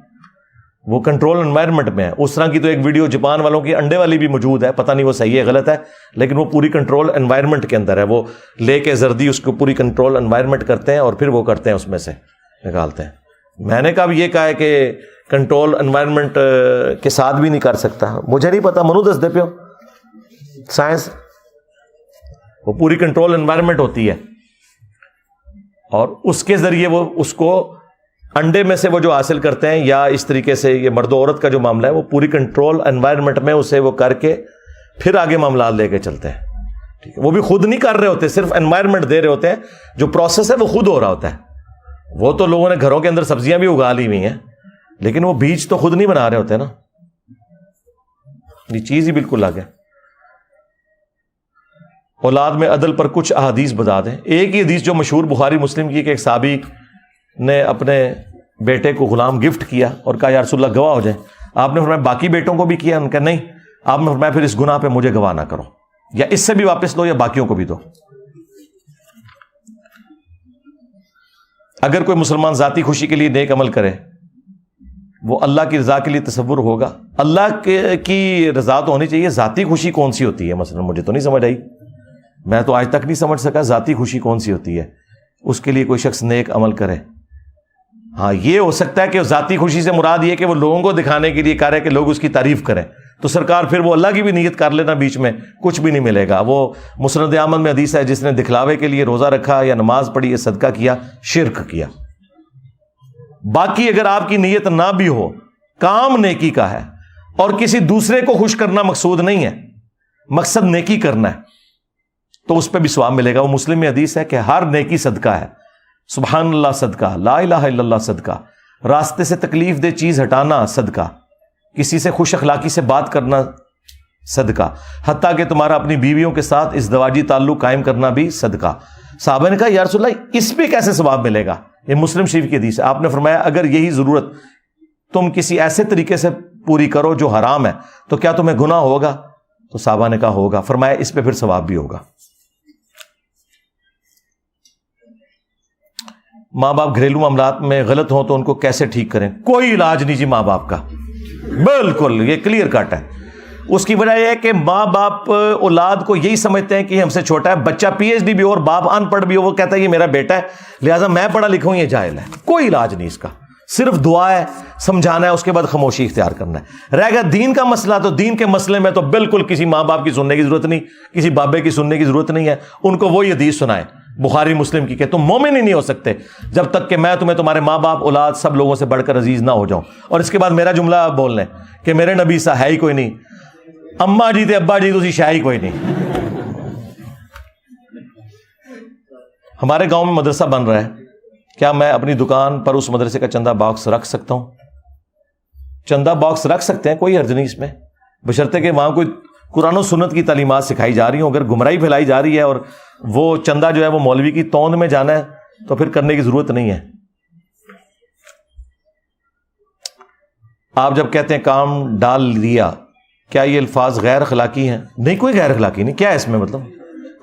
وہ کنٹرول انوائرمنٹ میں ہے. اس طرح کی تو ایک ویڈیو جاپان والوں کی انڈے والی بھی موجود ہے, پتہ نہیں وہ صحیح ہے غلط ہے, لیکن وہ پوری کنٹرول انوائرمنٹ کے اندر ہے. وہ لے کے زردی اس کو پوری کنٹرول انوائرمنٹ کرتے ہیں اور پھر وہ کرتے ہیں اس میں سے نکالتے ہیں. میں نے کہا یہ کہا ہے کہ کنٹرول انوائرمنٹ کے ساتھ بھی نہیں کر سکتا. مجھے نہیں پتا, منو دس دے پیو سائنس, وہ پوری کنٹرول انوائرمنٹ ہوتی ہے اور اس کے ذریعے وہ اس کو انڈے میں سے وہ جو حاصل کرتے ہیں, یا اس طریقے سے یہ مرد و عورت کا جو معاملہ ہے وہ پوری کنٹرول انوائرمنٹ میں اسے وہ کر کے پھر آگے معاملات لے کے چلتے ہیں. ٹھیک ہے, وہ بھی خود نہیں کر رہے ہوتے, صرف انوائرمنٹ دے رہے ہوتے ہیں. جو پروسیس ہے وہ خود ہو رہا ہوتا ہے. وہ تو لوگوں نے گھروں کے اندر سبزیاں بھی اگا لی ہوئی ہیں, لیکن وہ بیج تو خود نہیں بنا رہے ہوتے نا. یہ چیز ہی بالکل الگ ہے. اولاد میں عدل پر کچھ احادیث بتا دیں. ایک ہی حدیث جو مشہور بخاری مسلم کی, کہ ایک صحابی نے اپنے بیٹے کو غلام گفٹ کیا اور کہا یا رسول اللہ گواہ ہو جائیں. آپ نے فرمایا باقی بیٹوں کو بھی کیا؟ ان کا نہیں. آپ نے فرمایا پھر اس گناہ پہ مجھے گواہ نہ کرو, یا اس سے بھی واپس لو یا باقیوں کو بھی دو. اگر کوئی مسلمان ذاتی خوشی کے لیے نیک عمل کرے, وہ اللہ کی رضا کے لیے تصور ہوگا؟ اللہ کی رضا تو ہونی چاہیے. ذاتی خوشی کون سی ہوتی ہے مثلا؟ مجھے تو نہیں سمجھ آئی, میں تو آج تک نہیں سمجھ سکا ذاتی خوشی کون سی ہوتی ہے. اس کے لیے کوئی شخص نیک عمل کرے. ہاں یہ ہو سکتا ہے کہ ذاتی خوشی سے مراد یہ کہ وہ لوگوں کو دکھانے کے لیے کر رہے کہ لوگ اس کی تعریف کریں, تو سرکار پھر وہ اللہ کی بھی نیت کر لینا, بیچ میں کچھ بھی نہیں ملے گا. وہ مسند احمد میں حدیث ہے, جس نے دکھلاوے کے لیے روزہ رکھا یا نماز پڑھی یا صدقہ کیا, شرک کیا. باقی اگر آپ کی نیت نہ بھی ہو, کام نیکی کا ہے اور کسی دوسرے کو خوش کرنا مقصود نہیں ہے, مقصد نیکی کرنا ہے, تو اس پہ بھی ثواب ملے گا. وہ مسلم میں حدیث ہے کہ ہر نیکی صدقہ ہے. سبحان اللہ صدقہ, لا الہ الا اللہ صدقہ, راستے سے تکلیف دہ چیز ہٹانا صدقہ, کسی سے خوش اخلاقی سے بات کرنا صدقہ, حتیٰ کہ تمہارا اپنی بیویوں کے ساتھ ازدواجی تعلق قائم کرنا بھی صدقہ. صحابہ نے کہا یا رسول اللہ اس پہ کیسے ثواب ملے گا؟ یہ مسلم شریف کی حدیث ہے. آپ نے فرمایا اگر یہی ضرورت تم کسی ایسے طریقے سے پوری کرو جو حرام ہے تو کیا تمہیں گناہ ہوگا؟ تو صحابہ نے کہا ہوگا. فرمایا اس پہ پھر ثواب بھی ہوگا. ماں باپ گھریلو معاملات میں غلط ہوں تو ان کو کیسے ٹھیک کریں؟ کوئی علاج نہیں جی ماں باپ کا, بالکل یہ کلیئر کٹ ہے. اس کی وجہ یہ ہے کہ ماں باپ اولاد کو یہی سمجھتے ہیں کہ ہم سے چھوٹا ہے. بچہ پی ایچ ڈی بھی ہو اور باپ ان پڑھ بھی ہو, وہ کہتا ہے یہ میرا بیٹا ہے لہٰذا میں پڑھا لکھا ہوں, یہ جاہل ہے. کوئی علاج نہیں اس کا, صرف دعا ہے, سمجھانا ہے, اس کے بعد خاموشی اختیار کرنا ہے. رہ گیا دین کا مسئلہ, تو دین کے مسئلے میں تو بالکل کسی ماں باپ کی سننے کی ضرورت نہیں, کسی بابے کی سننے کی ضرورت نہیں ہے. ان کو وہی حدیث سنائے بخاری مسلم کی کہ تم مومن ہی نہیں ہو سکتے جب تک کہ میں تمہیں تمہارے ماں باپ اولاد سب لوگوں سے بڑھ کر عزیز نہ ہو جاؤں. اور اس کے بعد میرا جملہ آپ بول لیں کہ میرے نبی سا ہے ہی کوئی نہیں, اماں جی تے ابا جی تو شاہ ہی کوئی نہیں. ہمارے گاؤں میں مدرسہ بن رہا ہے, کیا میں اپنی دکان پر اس مدرسے کا چندہ باکس رکھ سکتا ہوں؟ چندہ باکس رکھ سکتے ہیں, کوئی حرج نہیں اس میں, بشرطے کہ وہاں کوئی قرآن و سنت کی تعلیمات سکھائی جا رہی ہوں. اگر گمراہی پھیلائی جا رہی ہے اور وہ چندہ جو ہے وہ مولوی کی توند میں جانا ہے تو پھر کرنے کی ضرورت نہیں ہے. آپ جب کہتے ہیں کام ڈال لیا, کیا یہ الفاظ غیر اخلاقی ہیں؟ نہیں, کوئی غیر اخلاقی نہیں. کیا ہے اس میں مطلب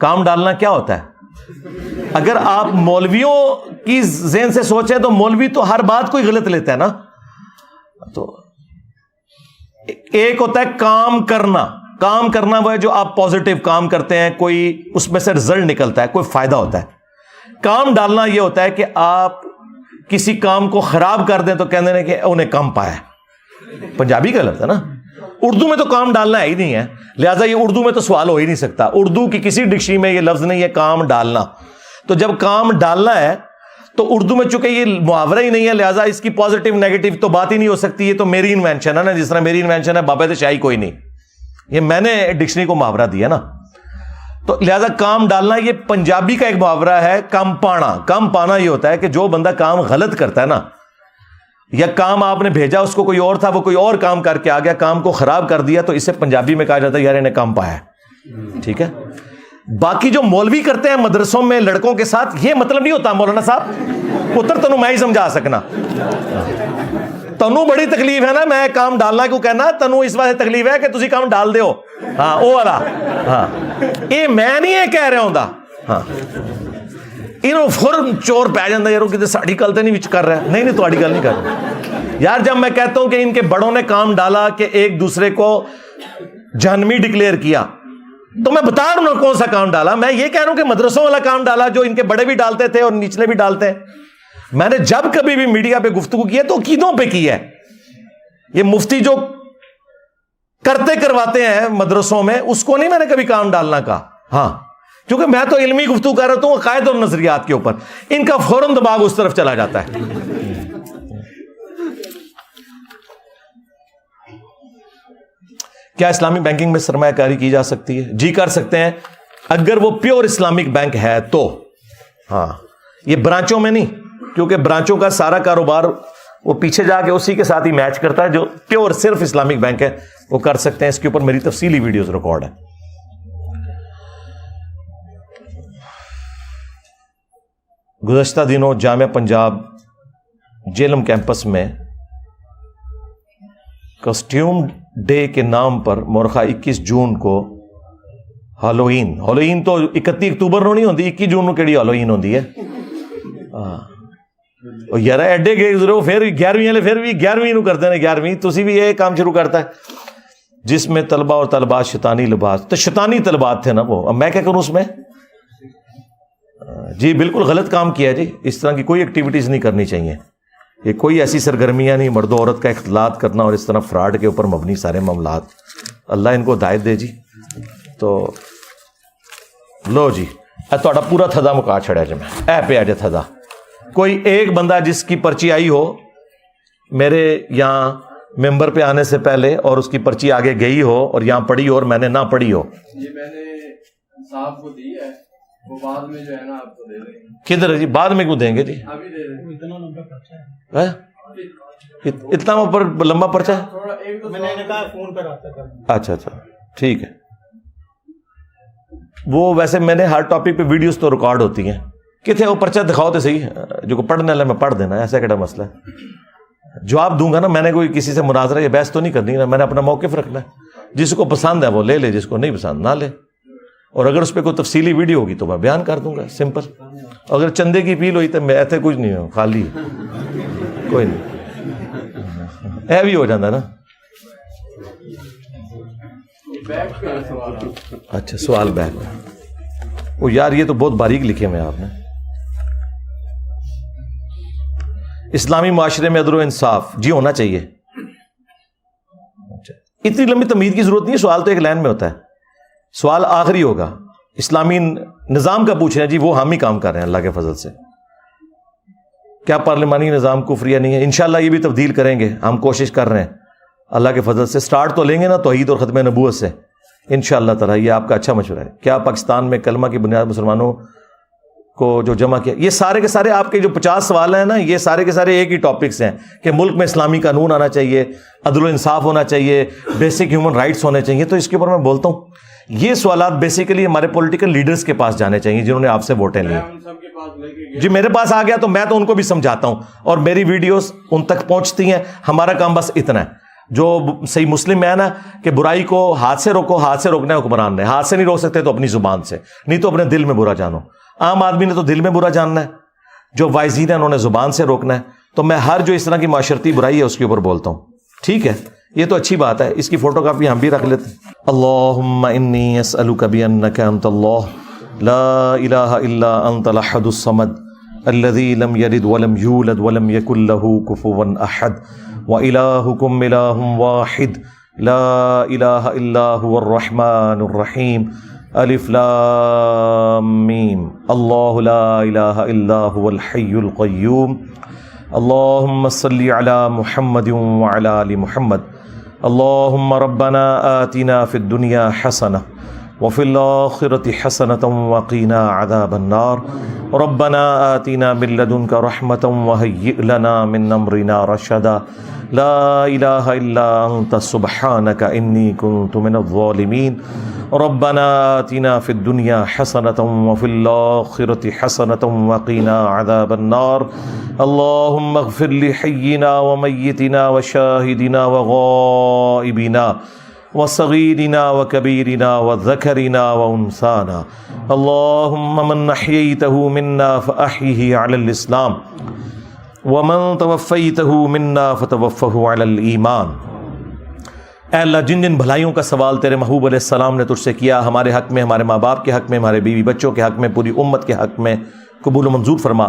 کام ڈالنا کیا ہوتا ہے؟ اگر آپ مولویوں کی ذہن سے سوچیں تو مولوی تو ہر بات کوئی غلط لیتا ہے نا. تو ایک ہوتا ہے کام کرنا, کام کرنا وہ ہے جو آپ پازیٹیو کام کرتے ہیں, کوئی اس میں سے رزلٹ نکلتا ہے, کوئی فائدہ ہوتا ہے. کام ڈالنا یہ ہوتا ہے کہ آپ کسی کام کو خراب کر دیں تو کہتے ہیں کہ انہیں کم پایا. پنجابی کا لفظ ہے نا, اردو میں تو کام ڈالنا ہے ہی نہیں ہے، لہٰذا یہ اردو میں تو سوال ہو ہی نہیں سکتا. اردو کی کسی ڈکشنری میں یہ لفظ نہیں ہے کام ڈالنا. تو جب کام ڈالنا ہے تو اردو میں چونکہ یہ محاورہ ہی نہیں ہے، لہٰذا اس کی پازیٹیو نیگیٹو تو بات ہی نہیں ہو سکتی. یہ تو میری انوینشن ہے نا، جس طرح میری انوینشن ہے بابا شاہی کوئی نہیں، یہ میں نے ڈکشنری کو محاورہ دیا نا. تو لہٰذا کام ڈالنا یہ پنجابی کا ایک محاورہ ہے. کم پانا، کم پانا یہ ہوتا ہے کہ جو بندہ کام غلط کرتا ہے نا، یا کام آپ نے بھیجا اس کو کوئی اور تھا، وہ کوئی اور کام کر کے آ گیا، کام کو خراب کر دیا، تو اسے پنجابی میں کہا جاتا ہے یار انہیں کام پایا. ٹھیک ہے. باقی جو مولوی کرتے ہیں مدرسوں میں لڑکوں کے ساتھ، یہ مطلب نہیں ہوتا مولانا صاحب پتر تنوں میں ہی سمجھا سکنا، تنوں بڑی تکلیف ہے نا میں کام ڈالنا کو کہنا، تنوں اس واسطے تکلیف ہے کہ تسی کام ڈال دیو. ہاں او والا، ہاں یہ میں نہیں یہ کہہ رہا ہوں. ہاں انہوں فوراً چور پہ جاتا یار کتنے ساڑی گل تو نہیں وچ کر رہا ہے. نہیں تھوڑی گل نہیں کر رہا یار. جب میں کہتا ہوں کہ ان کے بڑوں نے کام ڈالا کہ ایک دوسرے کو جہنمی ڈکلیئر کیا، تو میں بتا رہا ہوں کون سا کام ڈالا. میں یہ کہہ رہا ہوں کہ مدرسوں والا کام ڈالا جو ان کے بڑے بھی ڈالتے تھے اور نچلے بھی ڈالتے ہیں. میں نے جب کبھی بھی میڈیا پہ گفتگو کی ہے تو عقیدوں پہ کی ہے. یہ مفتی جو کرتے کرواتے ہیں مدرسوں میں اس کو نہیں میں نے کبھی کام ڈالنا کہا. ہاں کیونکہ میں تو علمی گفتگو کر رہا ہوں عقائد اور نظریات کے اوپر، ان کا فوراً دماغ اس طرف چلا جاتا ہے. کیا اسلامی بینکنگ میں سرمایہ کاری کی جا سکتی ہے؟ جی کر سکتے ہیں اگر وہ پیور اسلامک بینک ہے تو. ہاں یہ برانچوں میں نہیں، کیونکہ برانچوں کا سارا کاروبار وہ پیچھے جا کے اسی کے ساتھ ہی میچ کرتا ہے. جو پیور صرف اسلامک بینک ہے وہ کر سکتے ہیں. اس کے اوپر میری تفصیلی ویڈیوز ریکارڈ ہے. گزشتہ دنوں جامعہ پنجاب جیلم کیمپس میں کاسٹیوم ڈے کے نام پر مورخہ 21 جون کو ہالوئین تو 31 اکتوبر نو نہیں ہوتی، 21 جون نو کیڑی ہالوئین ہوتی ہے. یار ایڈے گئے گزرے پھر 11ویں والے پھر بھی 11ویں نو کرتے ہیں 11ویں. تسی بھی یہ کام شروع کرتا ہے جس میں طلبہ اور طلبات شیطانی لباس، تو شیطانی طلبات تھے نا وہ. اب میں کیا کروں اس میں؟ جی بالکل غلط کام کیا جی. اس طرح کی کوئی ایکٹیویٹیز نہیں کرنی چاہیے. یہ کوئی ایسی سرگرمیاں نہیں، مرد و عورت کا اختلاط کرنا اور اس طرح فراڈ کے اوپر مبنی سارے معاملات. اللہ ان کو ہدایت دے جی. تو لو جی تھوڑا پورا تھدا مکا چھڑیا جی. میں پہ آ جائے تھدا. کوئی ایک بندہ جس کی پرچی آئی ہو میرے یہاں ممبر پہ آنے سے پہلے اور اس کی پرچی آگے گئی ہو اور یہاں پڑھی ہو اور میں نے نہ پڑھی ہو. یہ میں نے صاحب کو دی ہے، وہ بعد میں جو ہے نا آپ کو دے دیں گے. کدھر جی؟ بعد میں کیوں دیں گے جی؟ ابھی دے دیں گے. اتنا لمبا پرچہ ہے، اتنا اوپر لمبا پرچہ ہے. تھوڑا ایک دو میں نے کہا فون پر آتا تھا. اچھا ٹھیک ہے. وہ ویسے میں نے ہر ٹاپک پہ ویڈیوز تو ریکارڈ ہوتی ہیں. کتنے وہ پرچہ دکھاؤ تو صحیح، جو پڑھنے والا میں پڑھ دینا. ایسا کیڑا مسئلہ ہے؟ جواب دوں گا نا. میں نے کوئی کسی سے مناظرہ یا بحث تو نہیں کرنی نا. میں نے اپنا موقف رکھنا ہے. جس کو پسند ہے وہ لے لے، جس کو نہیں پسند نہ لے. اور اگر اس پہ کوئی تفصیلی ویڈیو ہوگی تو میں بیان کر دوں گا. سمپل. اگر چندے کی اپیل ہوئی تو میں ایسے کچھ نہیں ہوں، خالی کوئی نہیں. اے بھی ہو جاتا نا. اچھا سوال بیک. وہ یار یہ تو بہت باریک لکھے ہوئے آپ نے. اسلامی معاشرے میں عدل و انصاف جی ہونا چاہیے. اتنی لمبی تمہید کی ضرورت نہیں ہے. سوال تو ایک لائن میں ہوتا ہے. سوال آخری ہوگا. اسلامی نظام کا پوچھ رہے ہیں جی، وہ ہم ہی کام کر رہے ہیں اللہ کے فضل سے. کیا پارلیمانی نظام کفریہ نہیں ہے؟ انشاءاللہ یہ بھی تبدیل کریں گے. ہم کوشش کر رہے ہیں اللہ کے فضل سے. سٹارٹ تو لیں گے نا توحید اور ختم نبوت سے انشاءاللہ تعالیٰ. یہ آپ کا اچھا مشورہ ہے. کیا پاکستان میں کلمہ کی بنیاد مسلمانوں کو جو جمع کیا؟ یہ سارے کے سارے آپ کے جو 50 سوال ہیں نا، یہ سارے کے سارے ایک ہی ٹاپکس ہیں کہ ملک میں اسلامی قانون آنا چاہیے، عدل و انصاف ہونا چاہیے، بیسک ہیومن رائٹس ہونے چاہیے. تو اس کے اوپر میں بولتا ہوں یہ سوالات بیسیکلی ہمارے پولیٹیکل لیڈرز کے پاس جانے چاہیے جنہوں نے آپ سے ووٹیں لی. جی میرے پاس آ گیا تو میں تو ان کو بھی سمجھاتا ہوں اور میری ویڈیوز ان تک پہنچتی ہیں. ہمارا کام بس اتنا ہے. جو صحیح مسلم میں ہے نا کہ برائی کو ہاتھ سے روکو، ہاتھ سے روکنا ہے حکمران نے. ہاتھ سے نہیں روک سکتے تو اپنی زبان سے، نہیں تو اپنے دل میں برا جانو. عام آدمی نے تو دل میں برا جاننا ہے، جو وائزین ہیں انہوں نے زبان سے روکنا ہے. تو میں ہر جو اس طرح کی معاشرتی برائی ہے اس کے اوپر بولتا ہوں. ٹھیک ہے، یہ تو اچھی بات ہے. اس کی فوٹو کاپی ہم بھی رکھ لیتے ہیں. اللہم انی اسألک بانک انت اللہ لا الہ الا انت الاحد الصمد الذی لم یلد ولم یولد ولم یکن لہ کفوا احد وإلہکم الہ واحد لا الہ الا هو الرحمن الرحیم الف لام میم اللہ لا الہ الا هو الحی القیوم اللہم صلی علی محمد وعلی آل محمد اللہم ربنا آتنا فی الدنیا حسنہ وفی الآخرۃ حسنۃ وقنا عذاب النار ربنا آتنا من لدنک رحمۃ وہیئ لنا من امرنا رشدا لا الہ الا انت سبحانک انی کنت من الظالمین ربنا آتنا فی الدنیا حسنۃ وفی الآخرۃ حسنۃ وقنا عذاب النار اللہم اغفر لحینا ومیتنا وشاہدنا وغائبنا وصغیرنا وکبیرنا وذکرنا وانثانا اللہم من احییتہ منا فاحیہ علی الاسلام ومن توفیتہ منا فتوفہ علی الایمان۔ اے اللہ جن جن بھلائیوں کا سوال تیرے محبوب علیہ السلام نے تجھ سے کیا، ہمارے حق میں، ہمارے ماں باپ کے حق میں، ہمارے بیوی بچوں کے حق میں، پوری امت کے حق میں قبول و منظور فرما۔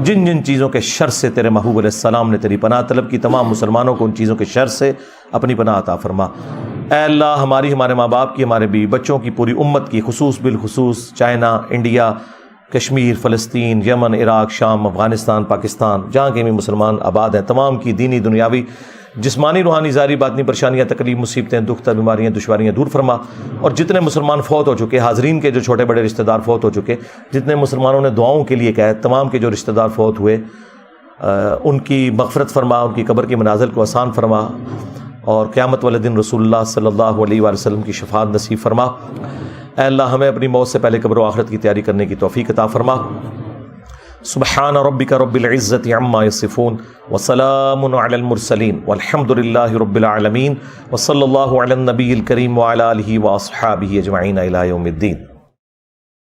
جن جن چیزوں کے شر سے تیرے محبوب علیہ السلام نے تیری پناہ طلب کی، تمام مسلمانوں کو ان چیزوں کے شر سے اپنی پناہ عطا فرما۔ اے اللہ ہمارے ماں باپ کی، ہمارے بیوی بچوں کی، پوری امت کی، خصوص بالخصوص چائنا، انڈیا، کشمیر، فلسطین، یمن، عراق، شام، افغانستان، پاکستان، جہاں کے بھی مسلمان آباد ہیں، تمام کی دینی، دنیاوی، جسمانی، روحانی، ظاہری، باطنی پریشانیاں، تکلیف، مصیبتیں، دکھ، بیماریاں، دشواریاں دور فرما۔ اور جتنے مسلمان فوت ہو چکے، حاضرین کے جو چھوٹے بڑے رشتہ دار فوت ہو چکے، جتنے مسلمانوں نے دعاؤں کے لیے کہا ہے، تمام کے جو رشتہ دار فوت ہوئے ان کی مغفرت فرما، ان کی قبر کے منازل کو آسان فرما، اور قیامت والے دن رسول اللہ صلی اللہ علیہ وآلہ وسلم کی شفاعت نصیب فرما۔ اے اللہ ہمیں اپنی موت سے پہلے قبر و آخرت کی تیاری کرنے کی توفیق عطا فرما۔ سبحان ربک رب العزۃ عما یصفون وسلام علی المرسلین والحمد للہ رب العالمین وصلی اللہ علی النبی الکریم وعلی آلہ واصحابہ اجمعین الی یوم الدین۔